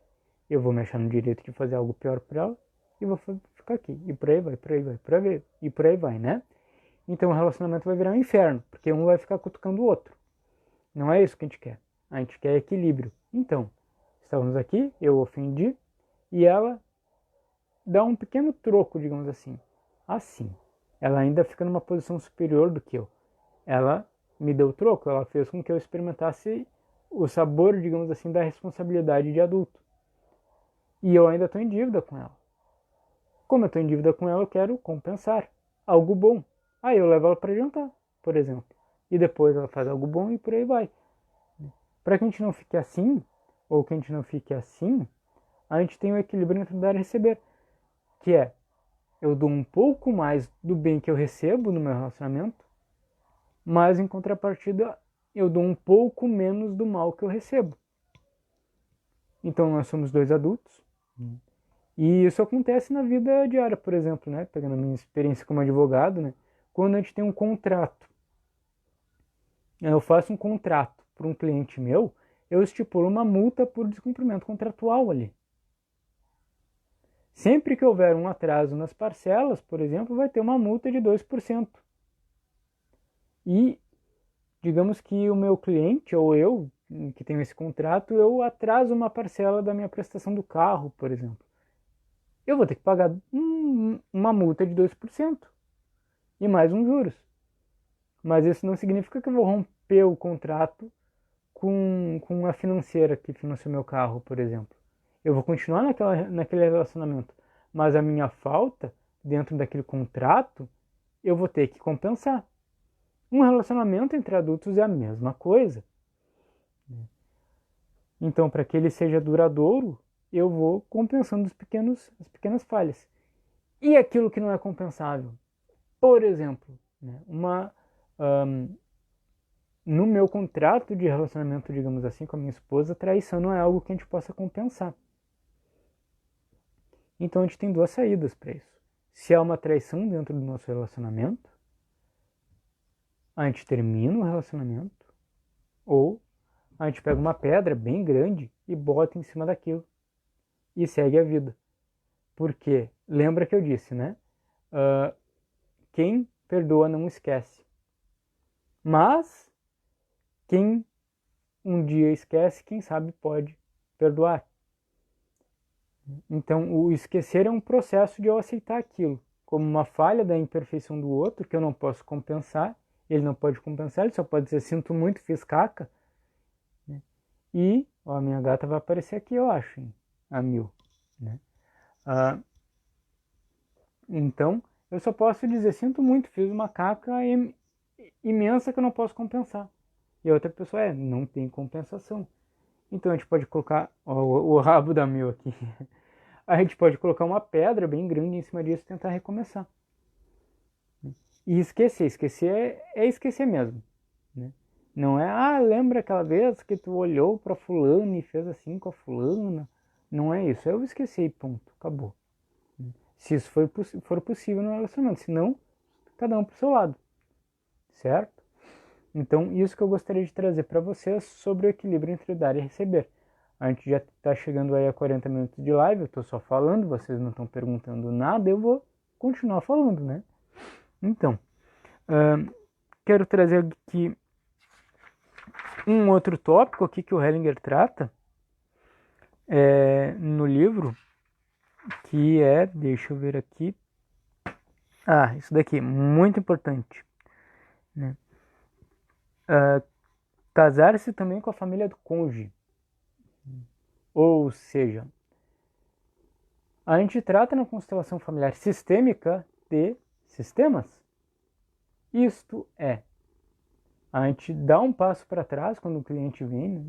Eu vou me achar no direito de fazer algo pior para ela e vou ficar aqui. E por aí vai, por aí vai, por aí vai, e por aí vai, né? Então o relacionamento vai virar um inferno, porque um vai ficar cutucando o outro. Não é isso que a gente quer. A gente quer equilíbrio. Então, estávamos aqui, eu ofendi, e ela dá um pequeno troco, digamos assim. Assim. Ela ainda fica numa posição superior do que eu. Ela me deu troco, ela fez com que eu experimentasse o sabor, digamos assim, da responsabilidade de adulto. E eu ainda estou em dívida com ela. Como eu estou em dívida com ela, eu quero compensar algo bom. Aí eu levo ela para jantar, por exemplo. E depois ela faz algo bom e por aí vai. Para que a gente não fique assim, ou que a gente não fique assim, a gente tem o equilíbrio entre dar e receber. Que é, eu dou um pouco mais do bem que eu recebo no meu relacionamento, mas em contrapartida eu dou um pouco menos do mal que eu recebo. Então nós somos dois adultos. E isso acontece na vida diária, por exemplo, né? Pegando a minha experiência como advogado, né? Quando a gente tem um contrato, eu faço um contrato para um cliente meu, eu estipulo uma multa por descumprimento contratual ali. Sempre que houver um atraso nas parcelas, por exemplo, vai ter uma multa de 2%. E digamos que o meu cliente ou eu, que tenho esse contrato, eu atraso uma parcela da minha prestação do carro, por exemplo. Eu vou ter que pagar uma multa de 2% e mais uns juros. Mas isso não significa que eu vou romper o contrato com a financeira que financiou meu carro, por exemplo. Eu vou continuar naquele relacionamento, mas a minha falta dentro daquele contrato eu vou ter que compensar. Um relacionamento entre adultos é a mesma coisa. Então, para que ele seja duradouro, eu vou compensando as pequenas falhas. E aquilo que não é compensável? Por exemplo, né, no meu contrato de relacionamento, digamos assim, com a minha esposa, traição não é algo que a gente possa compensar. Então a gente tem duas saídas para isso. Se há uma traição dentro do nosso relacionamento, a gente termina o relacionamento, ou a gente pega uma pedra bem grande e bota em cima daquilo e segue a vida. Porque, lembra que eu disse, né? Quem perdoa não esquece. Mas, quem um dia esquece, quem sabe pode perdoar. Então, o esquecer é um processo de eu aceitar aquilo como uma falha da imperfeição do outro, que eu não posso compensar, ele não pode compensar, ele só pode dizer: sinto muito, fiz caca. E ó, a minha gata vai aparecer aqui, eu acho, a 1000. Né? Então, eu só posso dizer: sinto muito, fiz uma caca imensa que eu não posso compensar. E a outra pessoa não tem compensação. Então a gente pode colocar o rabo da Mil aqui. A gente pode colocar uma pedra bem grande em cima disso e tentar recomeçar. E esquecer. Esquecer é esquecer mesmo. Né? Não é, lembra aquela vez que tu olhou pra fulano e fez assim com a fulana. Não é isso. Eu esqueci, ponto. Acabou. Se isso for possível no relacionamento. Se não, cada um pro seu lado. Certo? Então, isso que eu gostaria de trazer para vocês sobre o equilíbrio entre dar e receber. A gente já está chegando aí a 40 minutos de live, eu estou só falando, vocês não estão perguntando nada, eu vou continuar falando, né? Então, quero trazer aqui um outro tópico aqui que o Hellinger trata no livro, que é, deixa eu ver aqui, isso daqui, muito importante, né? Casar-se também com a família do cônjuge. Ou seja, a gente trata na constelação familiar sistêmica de sistemas. Isto é, a gente dá um passo para trás quando o cliente vem, né?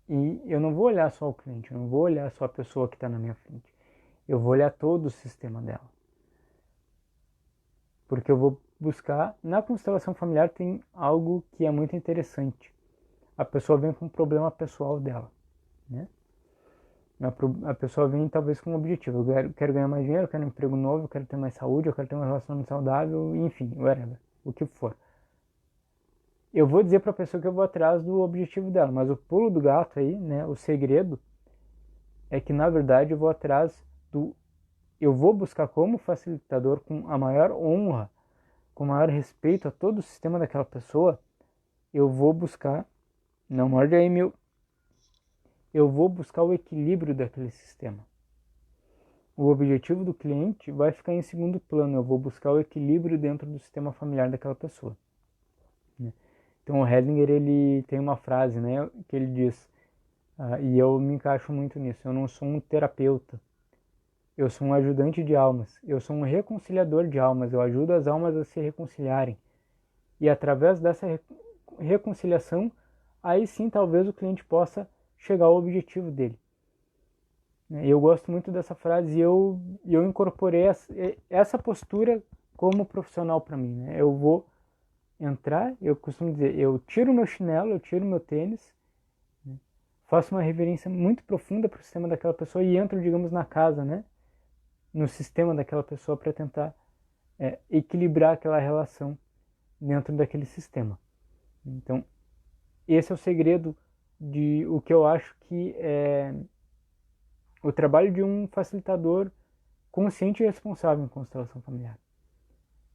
E eu não vou olhar só o cliente, eu não vou olhar só a pessoa que está na minha frente. Eu vou olhar todo o sistema dela. Porque eu vou buscar, na constelação familiar tem algo que é muito interessante. A pessoa vem com um problema pessoal dela, né? A pessoa vem talvez com um objetivo. Eu quero ganhar mais dinheiro, eu quero um emprego novo, eu quero ter mais saúde, eu quero ter um relacionamento saudável, enfim, whatever, o que for. Eu vou dizer para a pessoa que eu vou atrás do objetivo dela, mas o pulo do gato aí, né, o segredo é que na verdade eu vou atrás eu vou buscar como facilitador com a maior honra, com o maior respeito a todo o sistema daquela pessoa, eu vou buscar, não morde aí meu, eu vou buscar o equilíbrio daquele sistema. O objetivo do cliente vai ficar em segundo plano, eu vou buscar o equilíbrio dentro do sistema familiar daquela pessoa. Então o Hellinger, ele tem uma frase, né, que ele diz, e eu me encaixo muito nisso, eu não sou um terapeuta, eu sou um ajudante de almas, eu sou um reconciliador de almas, eu ajudo as almas a se reconciliarem. E através dessa reconciliação, aí sim talvez o cliente possa chegar ao objetivo dele. Eu gosto muito dessa frase e eu incorporei essa postura como profissional para mim. Né? Eu vou entrar, eu costumo dizer, eu tiro meu chinelo, eu tiro meu tênis, né? Faço uma reverência muito profunda para o sistema daquela pessoa e entro, digamos, na casa, né? No sistema daquela pessoa para tentar equilibrar aquela relação dentro daquele sistema. Então, esse é o segredo de o que eu acho que é o trabalho de um facilitador consciente e responsável em constelação familiar.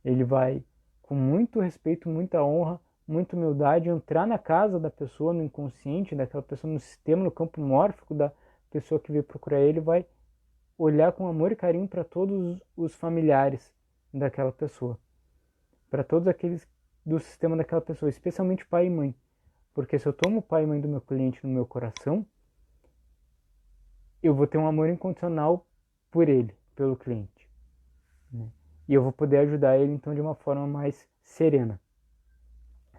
Ele vai, com muito respeito, muita honra, muita humildade, entrar na casa da pessoa, no inconsciente daquela pessoa, no sistema, no campo mórfico da pessoa que veio procurar ele, vai olhar com amor e carinho para todos os familiares daquela pessoa, para todos aqueles do sistema daquela pessoa, especialmente pai e mãe. Porque se eu tomo o pai e mãe do meu cliente no meu coração, eu vou ter um amor incondicional por ele, pelo cliente. Né? E eu vou poder ajudar ele, então, de uma forma mais serena,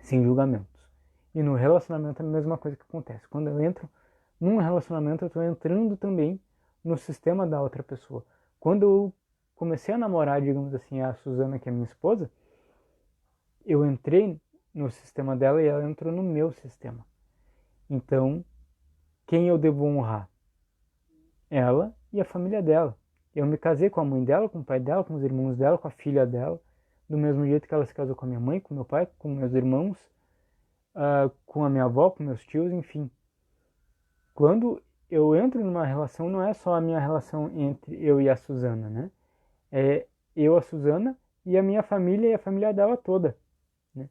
sem julgamentos. E no relacionamento é a mesma coisa que acontece. Quando eu entro num relacionamento, eu estou entrando também no sistema da outra pessoa. Quando eu comecei a namorar, digamos assim, a Suzana, que é minha esposa, eu entrei no sistema dela e ela entrou no meu sistema. Então, quem eu devo honrar? Ela e a família dela. Eu me casei com a mãe dela, com o pai dela, com os irmãos dela, com a filha dela, do mesmo jeito que ela se casou com a minha mãe, com meu pai, com meus irmãos, com a minha avó, com meus tios, enfim. Quando eu entro numa relação, não é só a minha relação entre eu e a Suzana, né? É eu, a Suzana, e a minha família e a família dela toda. Né?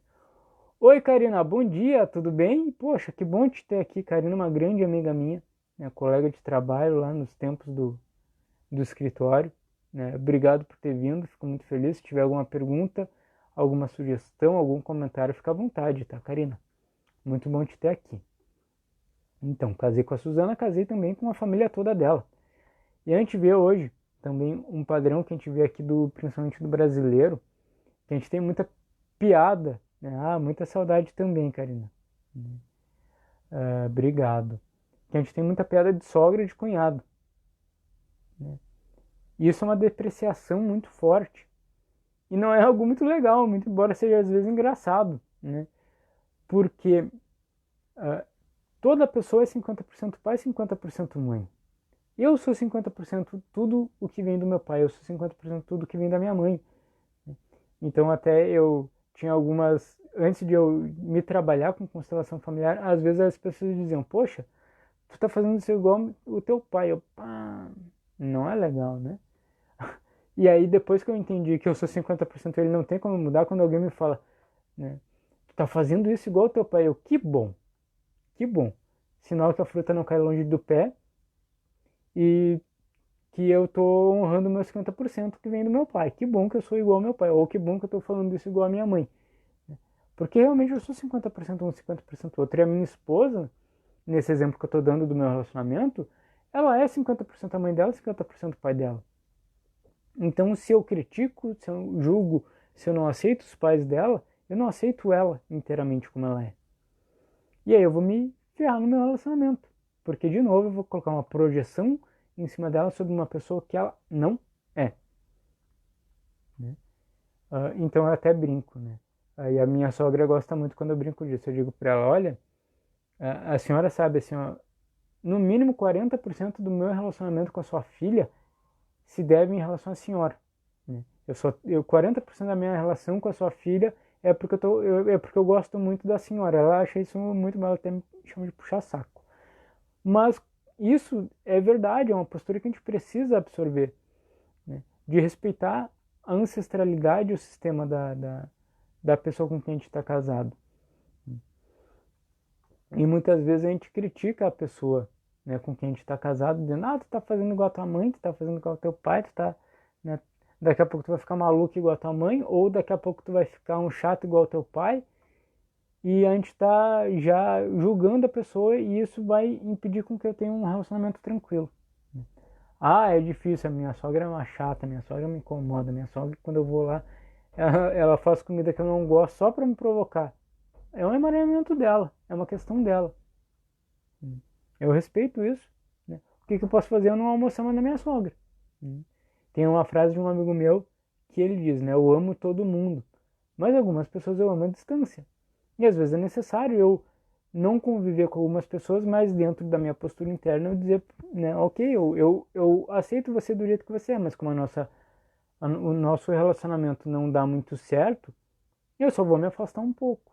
Oi, Karina, bom dia, tudo bem? Poxa, que bom te ter aqui, Karina, uma grande amiga minha, minha colega de trabalho lá nos tempos do escritório. Né? Obrigado por ter vindo, fico muito feliz. Se tiver alguma pergunta, alguma sugestão, algum comentário, fica à vontade, tá, Karina? Muito bom te ter aqui. Então, casei com a Suzana, casei também com a família toda dela. E a gente vê hoje também um padrão que a gente vê aqui, principalmente do brasileiro, que a gente tem muita piada, né? Muita saudade também, Karina. Obrigado. que a gente tem muita piada de sogra e de cunhado, né? E isso é uma depreciação muito forte. E não é algo muito legal, muito embora seja às vezes engraçado, né? Porque uh, toda pessoa é 50% pai, 50% mãe. Eu sou 50% tudo o que vem do meu pai, eu sou 50% tudo o que vem da minha mãe. Então até eu tinha algumas, antes de eu me trabalhar com constelação familiar, às vezes as pessoas diziam, poxa, tu tá fazendo isso igual o teu pai. Eu, pá, não é legal, né? E aí depois que eu entendi que eu sou 50%, ele não tem como mudar, quando alguém me fala, né, tu tá fazendo isso igual o teu pai. Eu, que bom, que bom. Sinal que a fruta não cai longe do pé e que eu tô honrando meus 50% que vem do meu pai. Que bom que eu sou igual ao meu pai, ou que bom que eu tô falando isso igual à minha mãe. Porque realmente eu sou 50% um, 50% outro. E a minha esposa, nesse exemplo que eu tô dando do meu relacionamento, ela é 50% a mãe dela e 50% o pai dela. Então, se eu critico, se eu julgo, se eu não aceito os pais dela, eu não aceito ela inteiramente como ela é. E aí eu vou me ferrar no meu relacionamento. Porque, de novo, eu vou colocar uma projeção em cima dela sobre uma pessoa que ela não é. Né? Então eu até brinco, né? Aí a minha sogra gosta muito quando eu brinco disso. Eu digo para ela, olha, a senhora sabe assim, ó, no mínimo 40% do meu relacionamento com a sua filha se deve em relação à senhora. Né? 40% da minha relação com a sua filha é porque é porque eu gosto muito da senhora. Ela acha isso muito mal, ela até me chama de puxar saco. Mas isso é verdade, é uma postura que a gente precisa absorver, né? De respeitar a ancestralidade e o sistema da pessoa com quem a gente está casado. E muitas vezes a gente critica a pessoa, né, com quem a gente está casado, dizendo, tu tá fazendo igual a tua mãe, tu tá fazendo igual ao teu pai, tu tá, né, daqui a pouco tu vai ficar maluco igual a tua mãe, ou daqui a pouco tu vai ficar um chato igual ao teu pai, e a gente está já julgando a pessoa e isso vai impedir com que eu tenha um relacionamento tranquilo. É difícil, a minha sogra é uma chata, minha sogra me incomoda, minha sogra quando eu vou lá, ela faz comida que eu não gosto só para me provocar. É um emaranhamento dela, é uma questão dela. Eu respeito isso. Né? O que eu posso fazer? Eu não almoçar mais na minha sogra. Tem uma frase de um amigo meu que ele diz, né? Eu amo todo mundo. Mas algumas pessoas eu amo à distância. E às vezes é necessário eu não conviver com algumas pessoas, mas dentro da minha postura interna eu dizer, né? Ok, eu aceito você do jeito que você é, mas como o nosso relacionamento não dá muito certo, eu só vou me afastar um pouco.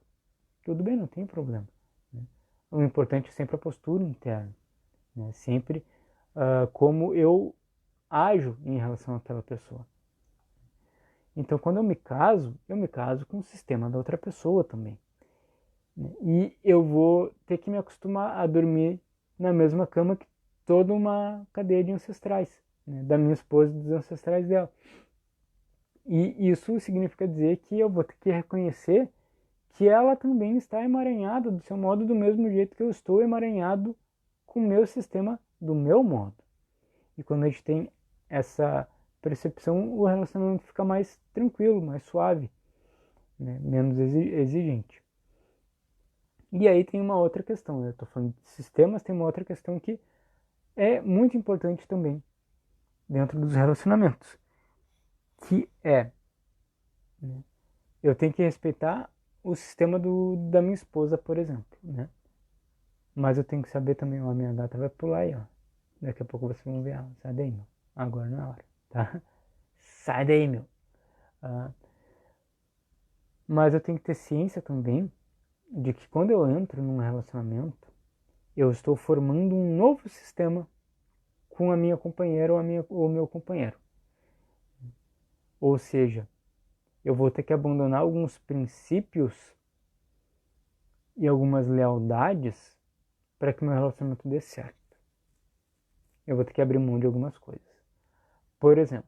Tudo bem, não tem problema. Né? O importante é sempre a postura interna. Né? Sempre como eu ajo em relação àquela pessoa. Então, quando eu me caso com o sistema da outra pessoa também. Né? E eu vou ter que me acostumar a dormir na mesma cama que toda uma cadeia de ancestrais, né? Da minha esposa e dos ancestrais dela. E isso significa dizer que eu vou ter que reconhecer que ela também está emaranhada do seu modo, do mesmo jeito que eu estou emaranhado com o meu sistema do meu modo. E quando a gente tem essa percepção, o relacionamento fica mais tranquilo, mais suave, né? Menos exigente. E aí tem uma outra questão, eu estou falando de sistemas, tem uma outra questão que é muito importante também dentro dos relacionamentos, que é, né, eu tenho que respeitar o sistema da minha esposa, por exemplo, né? Mas eu tenho que saber também, ó, a minha gata vai pular aí, ó. Daqui a pouco vocês vão ver ela. Sai daí, meu. Agora não é hora, tá? Sai daí, meu. Ah, mas eu tenho que ter ciência também de que quando eu entro num relacionamento, eu estou formando um novo sistema com a minha companheira ou o meu companheiro. Ou seja, eu vou ter que abandonar alguns princípios e algumas lealdades para que meu relacionamento dê certo. Eu vou ter que abrir mão de algumas coisas. Por exemplo,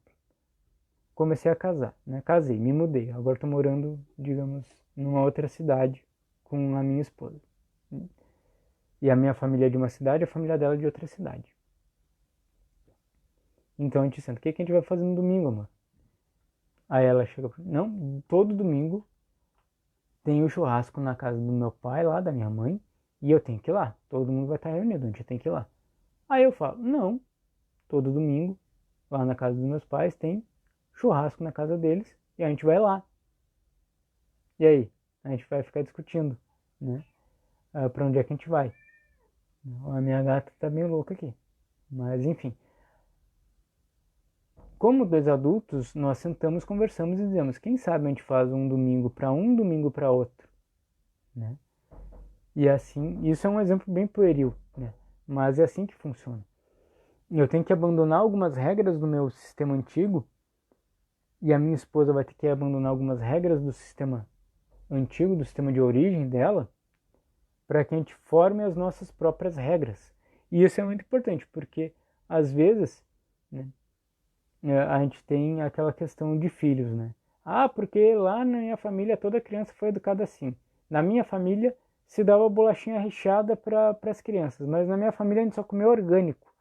comecei a casar, né? Casei, me mudei. Agora estou morando, digamos, numa outra cidade com a minha esposa. E a minha família é de uma cidade, a família dela é de outra cidade. Então a gente senta, o que a gente vai fazer no domingo, amor? Aí ela chega pra mim, não, todo domingo tem o churrasco na casa do meu pai, lá da minha mãe, E eu tenho que ir lá, todo mundo vai estar reunido, a gente tem que ir lá. Aí eu falo, não, todo domingo, lá na casa dos meus pais, tem churrasco na casa deles, e a gente vai lá. E aí? A gente vai ficar discutindo, né? Pra onde é que a gente vai. A minha gata tá meio louca aqui. Mas enfim. Como dois adultos, nós sentamos, conversamos e dizemos, quem sabe a gente faz um domingo para outro, né? E assim, isso é um exemplo bem pueril, né? Mas é assim que funciona. Eu tenho que abandonar algumas regras do meu sistema antigo e a minha esposa vai ter que abandonar algumas regras do sistema antigo, do sistema de origem dela, para que a gente forme as nossas próprias regras. E isso é muito importante, porque às vezes, né, a gente tem aquela questão de filhos, né? Ah, porque lá na minha família toda criança foi educada assim. Na minha família se dava bolachinha recheada para as crianças, mas na minha família a gente só comeu orgânico.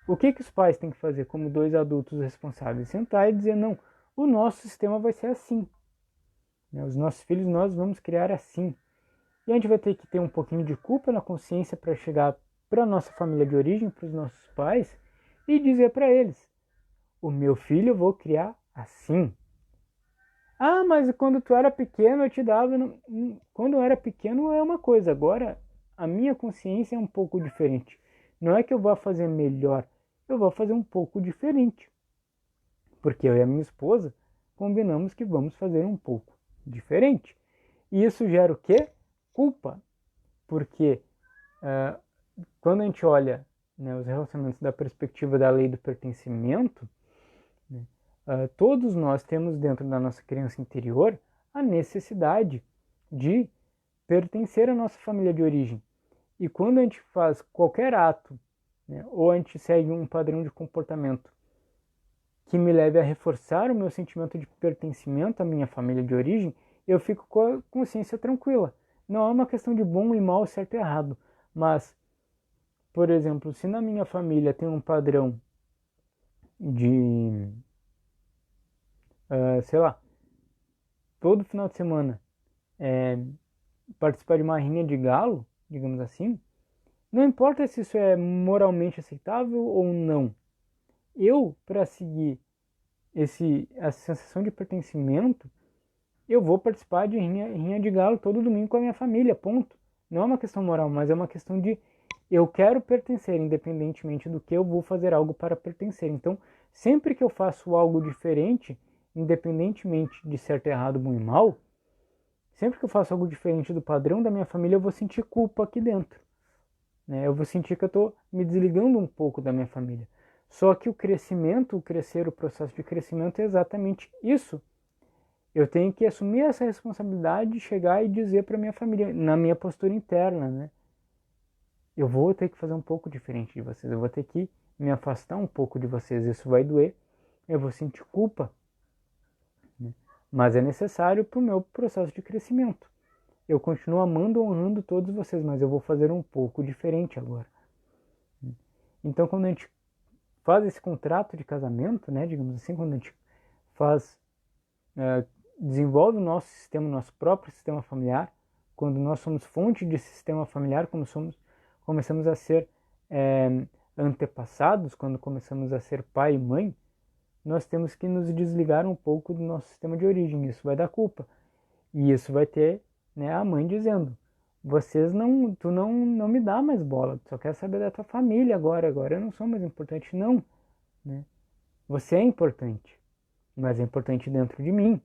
O que os pais têm que fazer como dois adultos responsáveis? Sentar e dizer, não, o nosso sistema vai ser assim. Os nossos filhos nós vamos criar assim. E a gente vai ter que ter um pouquinho de culpa na consciência para chegar para a nossa família de origem, para os nossos pais, e dizer para eles, o meu filho eu vou criar assim. Ah, mas quando tu era pequeno eu te dava. Quando eu era pequeno é uma coisa, agora a minha consciência é um pouco diferente. Não é que eu vá fazer melhor, eu vou fazer um pouco diferente. Porque eu e a minha esposa combinamos que vamos fazer um pouco diferente. E isso gera o quê? Culpa. Porque quando a gente olha, né, os relacionamentos da perspectiva da lei do pertencimento, né, todos nós temos dentro da nossa criança interior a necessidade de pertencer à nossa família de origem. E quando a gente faz qualquer ato, né, ou a gente segue um padrão de comportamento que me leve a reforçar o meu sentimento de pertencimento à minha família de origem, eu fico com a consciência tranquila. Não é uma questão de bom e mal, certo e errado, mas, por exemplo, se na minha família tem um padrão de, sei lá, todo final de semana participar de uma rinha de galo, digamos assim, não importa se isso é moralmente aceitável ou não. Eu, para seguir essa sensação de pertencimento, eu vou participar de rinha de galo todo domingo com a minha família, ponto. Não é uma questão moral, mas é uma questão de eu quero pertencer, independentemente do que eu vou fazer algo para pertencer. Então, sempre que eu faço algo diferente, independentemente de certo, errado, bom e mal, sempre que eu faço algo diferente do padrão da minha família, eu vou sentir culpa aqui dentro, né? Eu vou sentir que eu estou me desligando um pouco da minha família. Só que o crescimento, o processo de crescimento é exatamente isso. Eu tenho que assumir essa responsabilidade, chegar e dizer para minha família, na minha postura interna, né? Eu vou ter que fazer um pouco diferente de vocês, eu vou ter que me afastar um pouco de vocês, isso vai doer, eu vou sentir culpa, né? Mas é necessário para o meu processo de crescimento. Eu continuo amando, honrando todos vocês, mas eu vou fazer um pouco diferente agora. Então, quando a gente faz esse contrato de casamento, né, digamos assim, quando a gente faz, desenvolve o nosso sistema, o nosso próprio sistema familiar, quando nós somos fonte de sistema familiar, começamos a ser antepassados, quando começamos a ser pai e mãe, nós temos que nos desligar um pouco do nosso sistema de origem. Isso vai dar culpa. E isso vai ter, né, a mãe dizendo, tu não me dá mais bola, tu só quer saber da tua família agora eu não sou mais importante, não, né? Você é importante, mas é importante dentro de mim,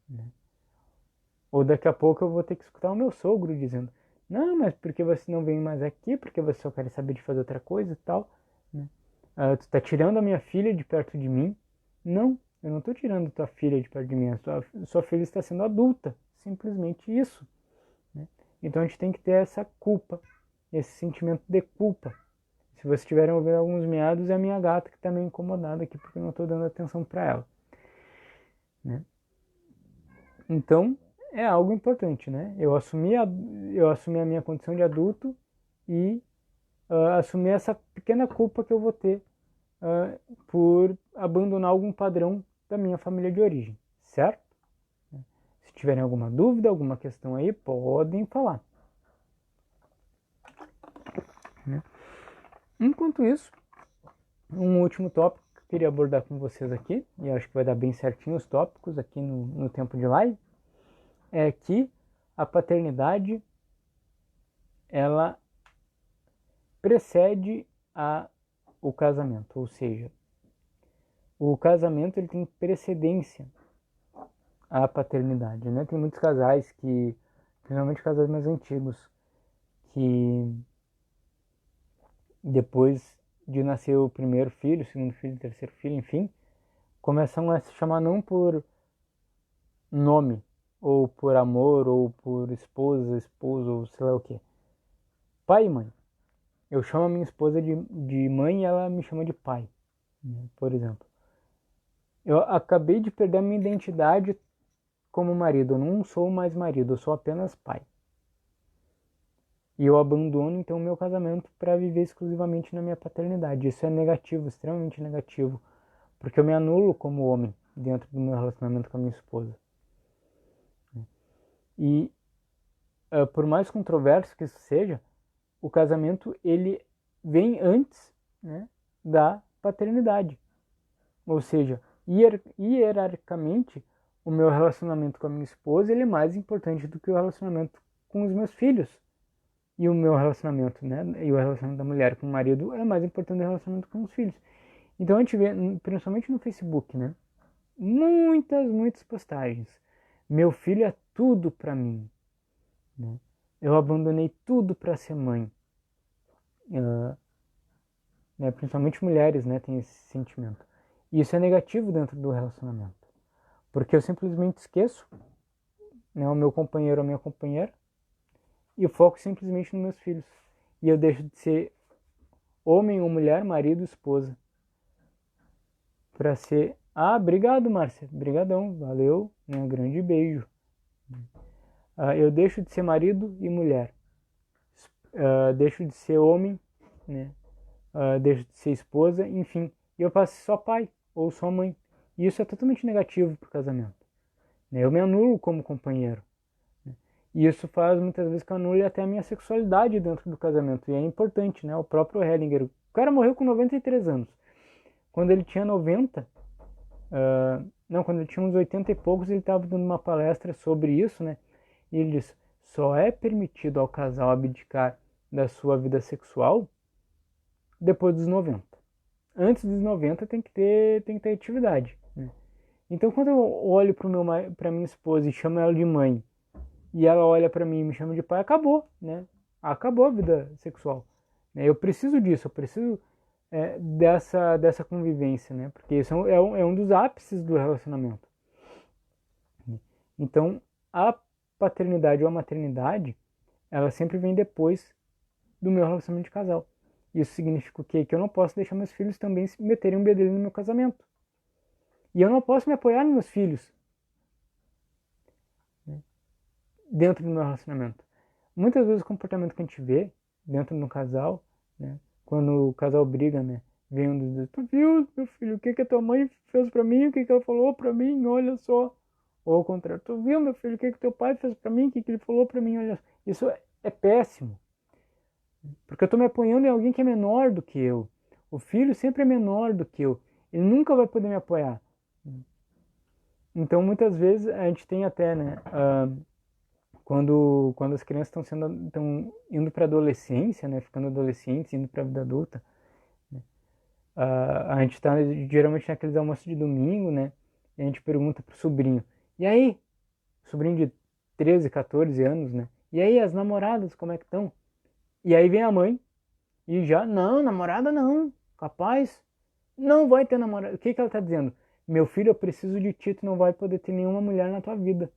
né? Ou daqui a pouco eu vou ter que escutar o meu sogro dizendo, não, mas porque você não vem mais aqui, porque você só quer saber de fazer outra coisa e tal, né? Tu tá tirando a minha filha de perto de mim. Não, eu não estou tirando tua filha de perto de mim, sua filha está sendo adulta, simplesmente isso, né? Então a gente tem que ter essa culpa, esse sentimento de culpa. Se vocês estiverem ouvindo alguns miados, é a minha gata que está meio incomodada aqui porque eu não estou dando atenção para ela, né? Então é algo importante, né? Eu assumi a minha condição de adulto e assumir essa pequena culpa que eu vou ter por abandonar algum padrão da minha família de origem, certo? Se tiverem alguma dúvida, alguma questão aí, podem falar. né? Enquanto isso, um último tópico que eu queria abordar com vocês aqui, e acho que vai dar bem certinho os tópicos aqui no tempo de live, é que a paternidade, ela precede o casamento, ou seja, o casamento ele tem precedência à paternidade, né? Tem muitos casais que, principalmente casais mais antigos, que depois de nascer o primeiro filho, segundo filho, terceiro filho, enfim, começam a se chamar não por nome, ou por amor, ou por esposa, esposo, ou sei lá o que. Pai e mãe. Eu chamo a minha esposa de mãe e ela me chama de pai, né? Por exemplo. Eu acabei de perder a minha identidade como marido. Eu não sou mais marido, eu sou apenas pai. E eu abandono então o meu casamento para viver exclusivamente na minha paternidade. Isso é negativo, extremamente negativo, porque eu me anulo como homem dentro do meu relacionamento com a minha esposa. E por mais controverso que isso seja, o casamento ele vem antes, né, da paternidade. Ou seja, hierarquicamente, o meu relacionamento com a minha esposa ele é mais importante do que o relacionamento com os meus filhos. E o meu relacionamento, né, e o relacionamento da mulher com o marido é mais importante do que o relacionamento com os filhos. Então a gente vê, principalmente no Facebook, né, muitas postagens. Meu filho é tudo para mim, né? Eu abandonei tudo para ser mãe. Né? Principalmente mulheres, né, têm esse sentimento. E isso é negativo dentro do relacionamento. Porque eu simplesmente esqueço, né, o meu companheiro ou a minha companheira e eu foco simplesmente nos meus filhos. E eu deixo de ser homem ou mulher, marido, esposa. Para ser... Ah, obrigado, Márcia. Obrigadão. Valeu. Né, um grande beijo. Eu deixo de ser marido e mulher. Deixo de ser homem, né? Deixo de ser esposa, enfim. E eu passo só pai ou só mãe. E isso é totalmente negativo para o casamento. Né? Eu me anulo como companheiro. Né? E isso faz muitas vezes que eu anule até a minha sexualidade dentro do casamento. E é importante, né? O próprio Hellinger, o cara morreu com 93 anos. Quando ele tinha 90, não, quando ele tinha uns 80 e poucos, ele estava dando uma palestra sobre isso, né? E ele disse, só é permitido ao casal abdicar da sua vida sexual depois dos 90. Antes dos 90 tem que ter atividade, né? Então quando eu olho para minha esposa e chamo ela de mãe, e ela olha para mim e me chama de pai, acabou, né? Acabou a vida sexual. Eu preciso disso, eu preciso dessa convivência, né? Porque isso é um dos ápices do relacionamento. Então, a paternidade ou a maternidade, ela sempre vem depois do meu relacionamento de casal. Isso significa o quê? Que eu não posso deixar meus filhos também se meterem um bedelho no meu casamento. E eu não posso me apoiar nos meus filhos, né, dentro do meu relacionamento. Muitas vezes o comportamento que a gente vê dentro do casal, né, quando o casal briga, né, vem um dos tu viu, meu filho, o que que a tua mãe fez pra mim, o que que ela falou pra mim, olha só. Ou ao contrário, tu viu, meu filho, o que que teu pai fez pra mim, o que que ele falou pra mim, olha só. Isso é péssimo. Porque eu estou me apoiando em alguém que é menor do que eu. O filho sempre é menor do que eu. Ele nunca vai poder me apoiar. Então, muitas vezes, a gente tem até, né, quando as crianças estão indo para a adolescência, né, ficando adolescentes, indo para a vida adulta, né, a gente está geralmente naqueles almoços de domingo, né, e a gente pergunta pro sobrinho, e aí, sobrinho de 13, 14 anos, né, e aí, as namoradas, como é que estão? E aí vem a mãe, e já, não, namorada não, capaz, não vai ter namorada. O que que ela está dizendo? Meu filho, eu preciso de ti, tu não vai poder ter nenhuma mulher na tua vida.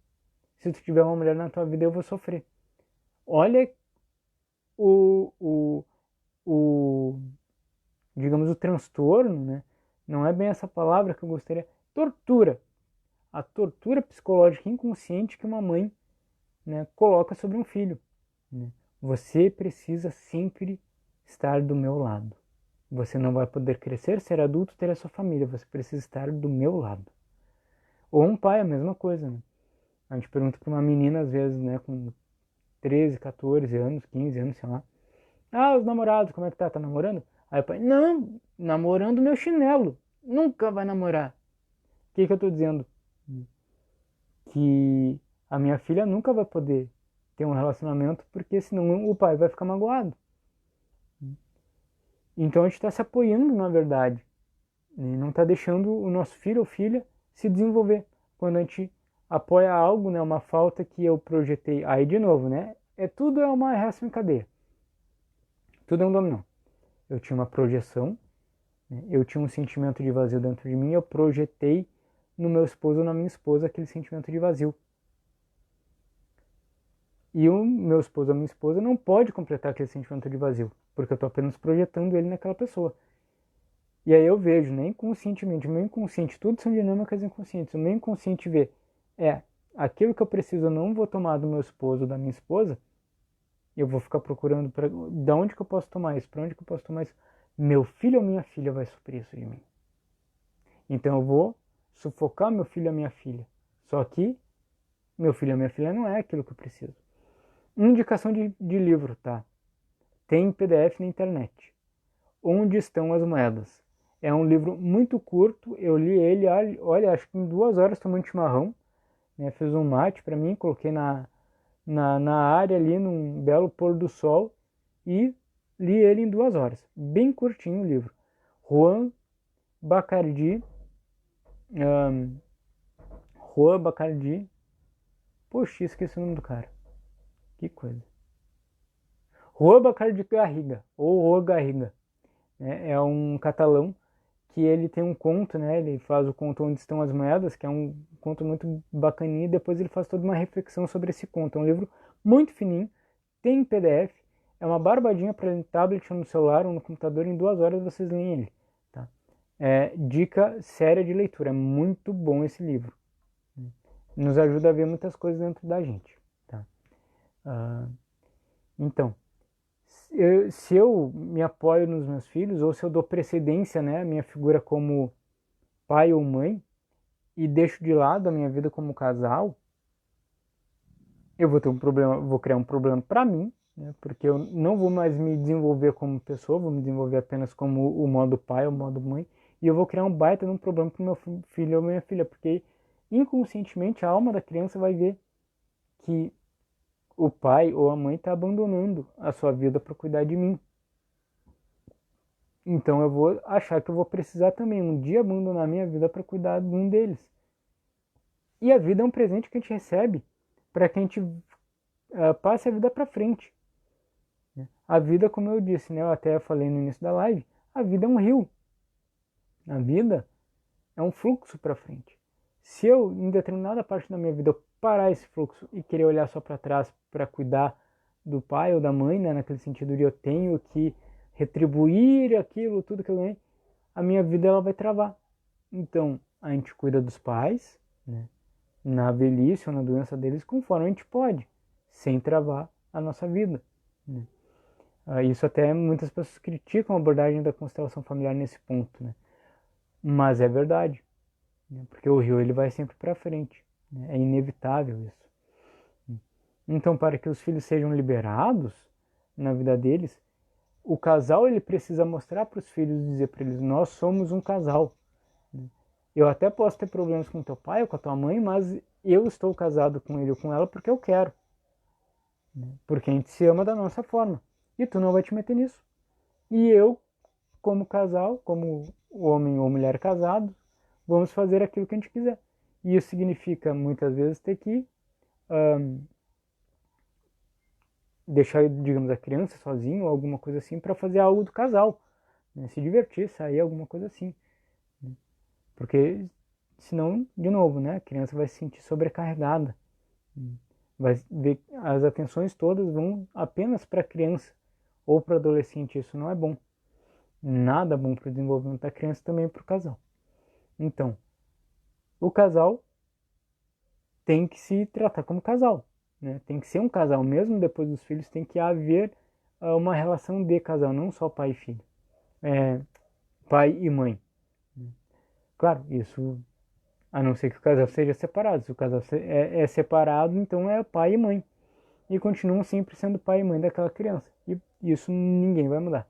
Se tu tiver uma mulher na tua vida, eu vou sofrer. Olha o, o, o digamos, o transtorno, né? Não é bem essa palavra que eu gostaria. Tortura. A tortura psicológica inconsciente que uma mãe, né, coloca sobre um filho, né? Você precisa sempre estar do meu lado. Você não vai poder crescer, ser adulto, ter a sua família. Você precisa estar do meu lado. Ou um pai, a mesma coisa, né? A gente pergunta para uma menina, às vezes, né, com 13, 14 anos, 15 anos, sei lá. Ah, os namorados, como é que tá? Tá namorando? Aí o pai, não, namorando meu chinelo. Nunca vai namorar. O que que eu tô dizendo? Que a minha filha nunca vai poder ter um relacionamento porque senão o pai vai ficar magoado. Então a gente está se apoiando, na verdade, e não está deixando o nosso filho ou filha se desenvolver. Quando a gente apoia algo, né, uma falta que eu projetei, aí de novo, né, tudo é uma reação em cadeia. Tudo é um dominó. Eu tinha uma projeção, né, eu tinha um sentimento de vazio dentro de mim, eu projetei no meu esposo ou na minha esposa aquele sentimento de vazio. E o meu esposo ou a minha esposa não pode completar aquele sentimento de vazio, porque eu estou apenas projetando ele naquela pessoa. E aí eu vejo, né, inconscientemente, o meu inconsciente, tudo são dinâmicas inconscientes, o meu inconsciente vê, aquilo que eu preciso eu não vou tomar do meu esposo ou da minha esposa, eu vou ficar procurando da onde que eu posso tomar isso, para onde que eu posso tomar isso. Meu filho ou minha filha vai suprir isso de mim. Então eu vou sufocar meu filho ou minha filha. Só que meu filho ou minha filha não é aquilo que eu preciso. Indicação de livro, tá? Tem PDF na internet. Onde estão as moedas? É um livro muito curto, eu li ele, olha, acho que em 2 horas tomando chimarrão, né? Fiz um mate para mim, coloquei na área ali, num belo pôr do sol, e li ele em 2 horas. Bem curtinho o livro. Juan Bacardi, um, Juan Bacardi, poxa, esqueci o nome do cara. Que coisa. Juan Bacardi Garriga, ou Juan Garriga. É um catalão que ele tem um conto, né? Ele faz o conto Onde Estão as Moedas, que é um conto muito bacaninho, e depois ele faz toda uma reflexão sobre esse conto. É um livro muito fininho, tem em PDF, é uma barbadinha para no tablet ou no celular ou no computador, em 2 horas vocês leem ele. Tá? Dica séria de leitura, é muito bom esse livro. Nos ajuda a ver muitas coisas dentro da gente. Tá? Então, se eu me apoio nos meus filhos, ou se eu dou precedência, né, à minha figura como pai ou mãe, e deixo de lado a minha vida como casal, eu vou ter um problema, vou criar um problema para mim, né, porque eu não vou mais me desenvolver como pessoa, vou me desenvolver apenas como o modo pai, o modo mãe, e eu vou criar um baita de um problema para o meu filho ou minha filha, porque inconscientemente a alma da criança vai ver que o pai ou a mãe está abandonando a sua vida para cuidar de mim. Então eu vou achar que eu vou precisar também um dia abandonar minha vida para cuidar de um deles. E a vida é um presente que a gente recebe para que a gente passe a vida para frente. A vida, como eu disse, né, eu até falei no início da live, a vida é um rio. A vida é um fluxo para frente. Se eu, em determinada parte da minha vida, eu parar esse fluxo e querer olhar só para trás para cuidar do pai ou da mãe, né, naquele sentido de eu tenho que retribuir aquilo, tudo que eu ganhei, a minha vida ela vai travar. Então, a gente cuida dos pais, né, na velhice ou na doença deles, conforme a gente pode, sem travar a nossa vida. Né? Isso até muitas pessoas criticam a abordagem da constelação familiar nesse ponto, né? Mas é verdade, né? Porque o rio ele vai sempre para frente, né? É inevitável isso. Então, para que os filhos sejam liberados na vida deles, o casal ele precisa mostrar para os filhos e dizer para eles: nós somos um casal. Eu até posso ter problemas com teu pai ou com a tua mãe, mas eu estou casado com ele ou com ela porque eu quero. Porque a gente se ama da nossa forma. E tu não vai te meter nisso. E eu, como casal, como homem ou mulher casado, vamos fazer aquilo que a gente quiser. E isso significa, muitas vezes, ter que deixar, digamos, a criança sozinha ou alguma coisa assim para fazer algo do casal. Né? Se divertir, sair, alguma coisa assim. Né? Porque senão, de novo, né, a criança vai se sentir sobrecarregada. Vai ver as atenções todas vão apenas para a criança ou para o adolescente. Isso não é bom. Nada bom para o desenvolvimento da criança, também para o casal. Então, o casal tem que se tratar como casal. Né? Tem que ser um casal. Mesmo depois dos filhos, tem que haver uma relação de casal, não só pai e filho. Pai e mãe. Claro, isso a não ser que o casal seja separado. Se o casal é separado, então é pai e mãe. E continuam sempre sendo pai e mãe daquela criança. isso ninguém vai mudar.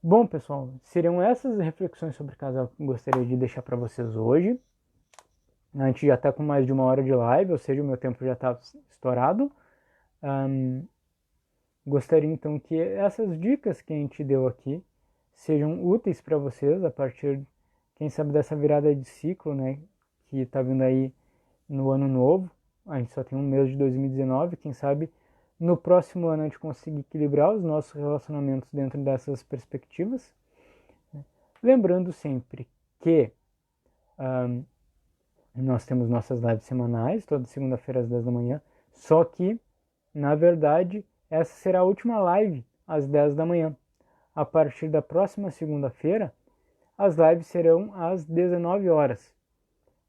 Bom, pessoal, seriam essas reflexões sobre casal que eu gostaria de deixar para vocês hoje. A gente já está com mais de 1 hora de live, ou seja, o meu tempo já está estourado. Gostaria então que essas dicas que a gente deu aqui sejam úteis para vocês a partir, quem sabe, dessa virada de ciclo, né, que está vindo aí no ano novo. A gente só tem um mês de 2019, quem sabe no próximo ano a gente conseguir equilibrar os nossos relacionamentos dentro dessas perspectivas. Lembrando sempre que nós temos nossas lives semanais, toda segunda-feira às 10 da manhã, só que, na verdade, essa será a última live às 10 da manhã. A partir da próxima segunda-feira, as lives serão às 19 horas.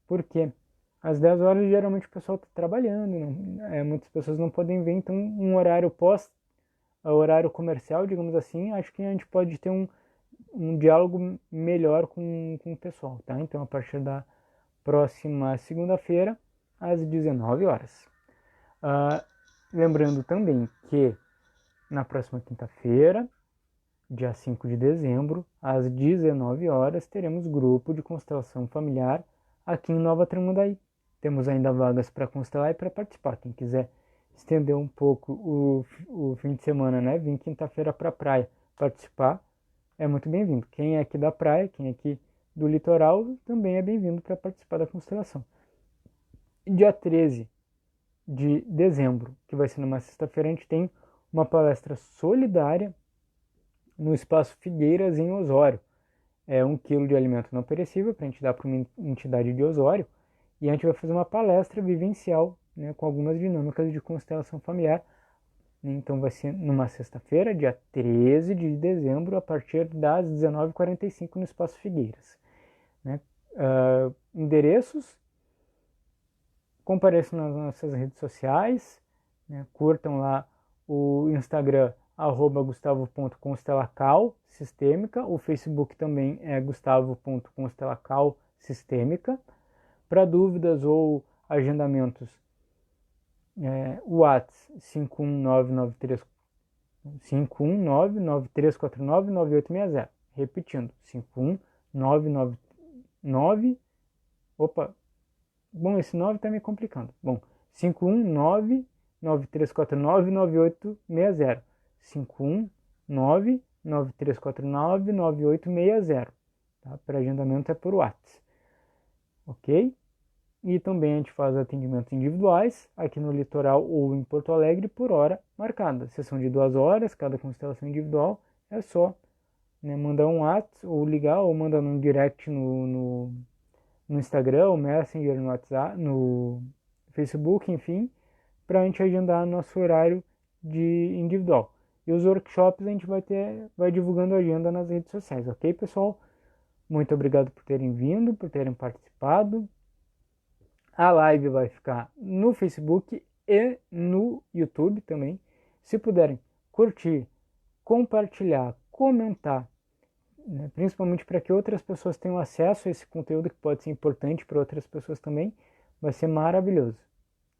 Por quê? Às 10 horas geralmente o pessoal está trabalhando, muitas pessoas não podem ver, então um horário horário comercial, digamos assim, acho que a gente pode ter um diálogo melhor com o pessoal, tá? Então a partir da próxima segunda-feira, às 19 horas. Lembrando também que na próxima quinta-feira, dia 5 de dezembro, às 19 horas, teremos grupo de constelação familiar aqui em Nova Tramandaí. Temos ainda vagas para constelar e para participar. Quem quiser estender um pouco o fim de semana, né? Vir quinta-feira para a praia participar, é muito bem-vindo. Quem é aqui da praia, quem é aqui do litoral, também é bem-vindo para participar da constelação. Dia 13 de dezembro, que vai ser numa sexta-feira, a gente tem uma palestra solidária no Espaço Figueiras, em Osório. É 1 quilo de alimento não perecível para a gente dar para uma entidade de Osório. E a gente vai fazer uma palestra vivencial, né, com algumas dinâmicas de constelação familiar. Então vai ser numa sexta-feira, dia 13 de dezembro, a partir das 19h45 no Espaço Figueiras. Né? Endereços, compareçam nas nossas redes sociais, né? Curtam lá o Instagram, @gustavo.constelacal sistêmica, o Facebook também é gustavo.constelacal sistêmica. Para dúvidas ou agendamentos, o WhatsApp 51993499860. Repetindo, 51999. Opa, bom, esse 9 está me complicando. Bom, 51993499860. 51993499860. Tá? Para agendamento é por WhatsApp. Ok? E também a gente faz atendimentos individuais aqui no litoral ou em Porto Alegre por hora marcada. Sessão de 2 horas, cada constelação individual. É só, né, mandar um WhatsApp ou ligar ou mandar um direct no Instagram, ou Messenger, no WhatsApp, no Facebook, enfim, para a gente agendar nosso horário de individual. E os workshops a gente vai divulgando a agenda nas redes sociais, ok, pessoal? Muito obrigado por terem vindo, por terem participado. A live vai ficar no Facebook e no YouTube também. Se puderem curtir, compartilhar, comentar, né, principalmente para que outras pessoas tenham acesso a esse conteúdo que pode ser importante para outras pessoas também, vai ser maravilhoso.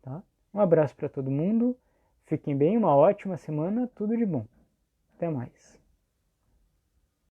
Tá? Um abraço para todo mundo, fiquem bem, uma ótima semana, tudo de bom. Até mais.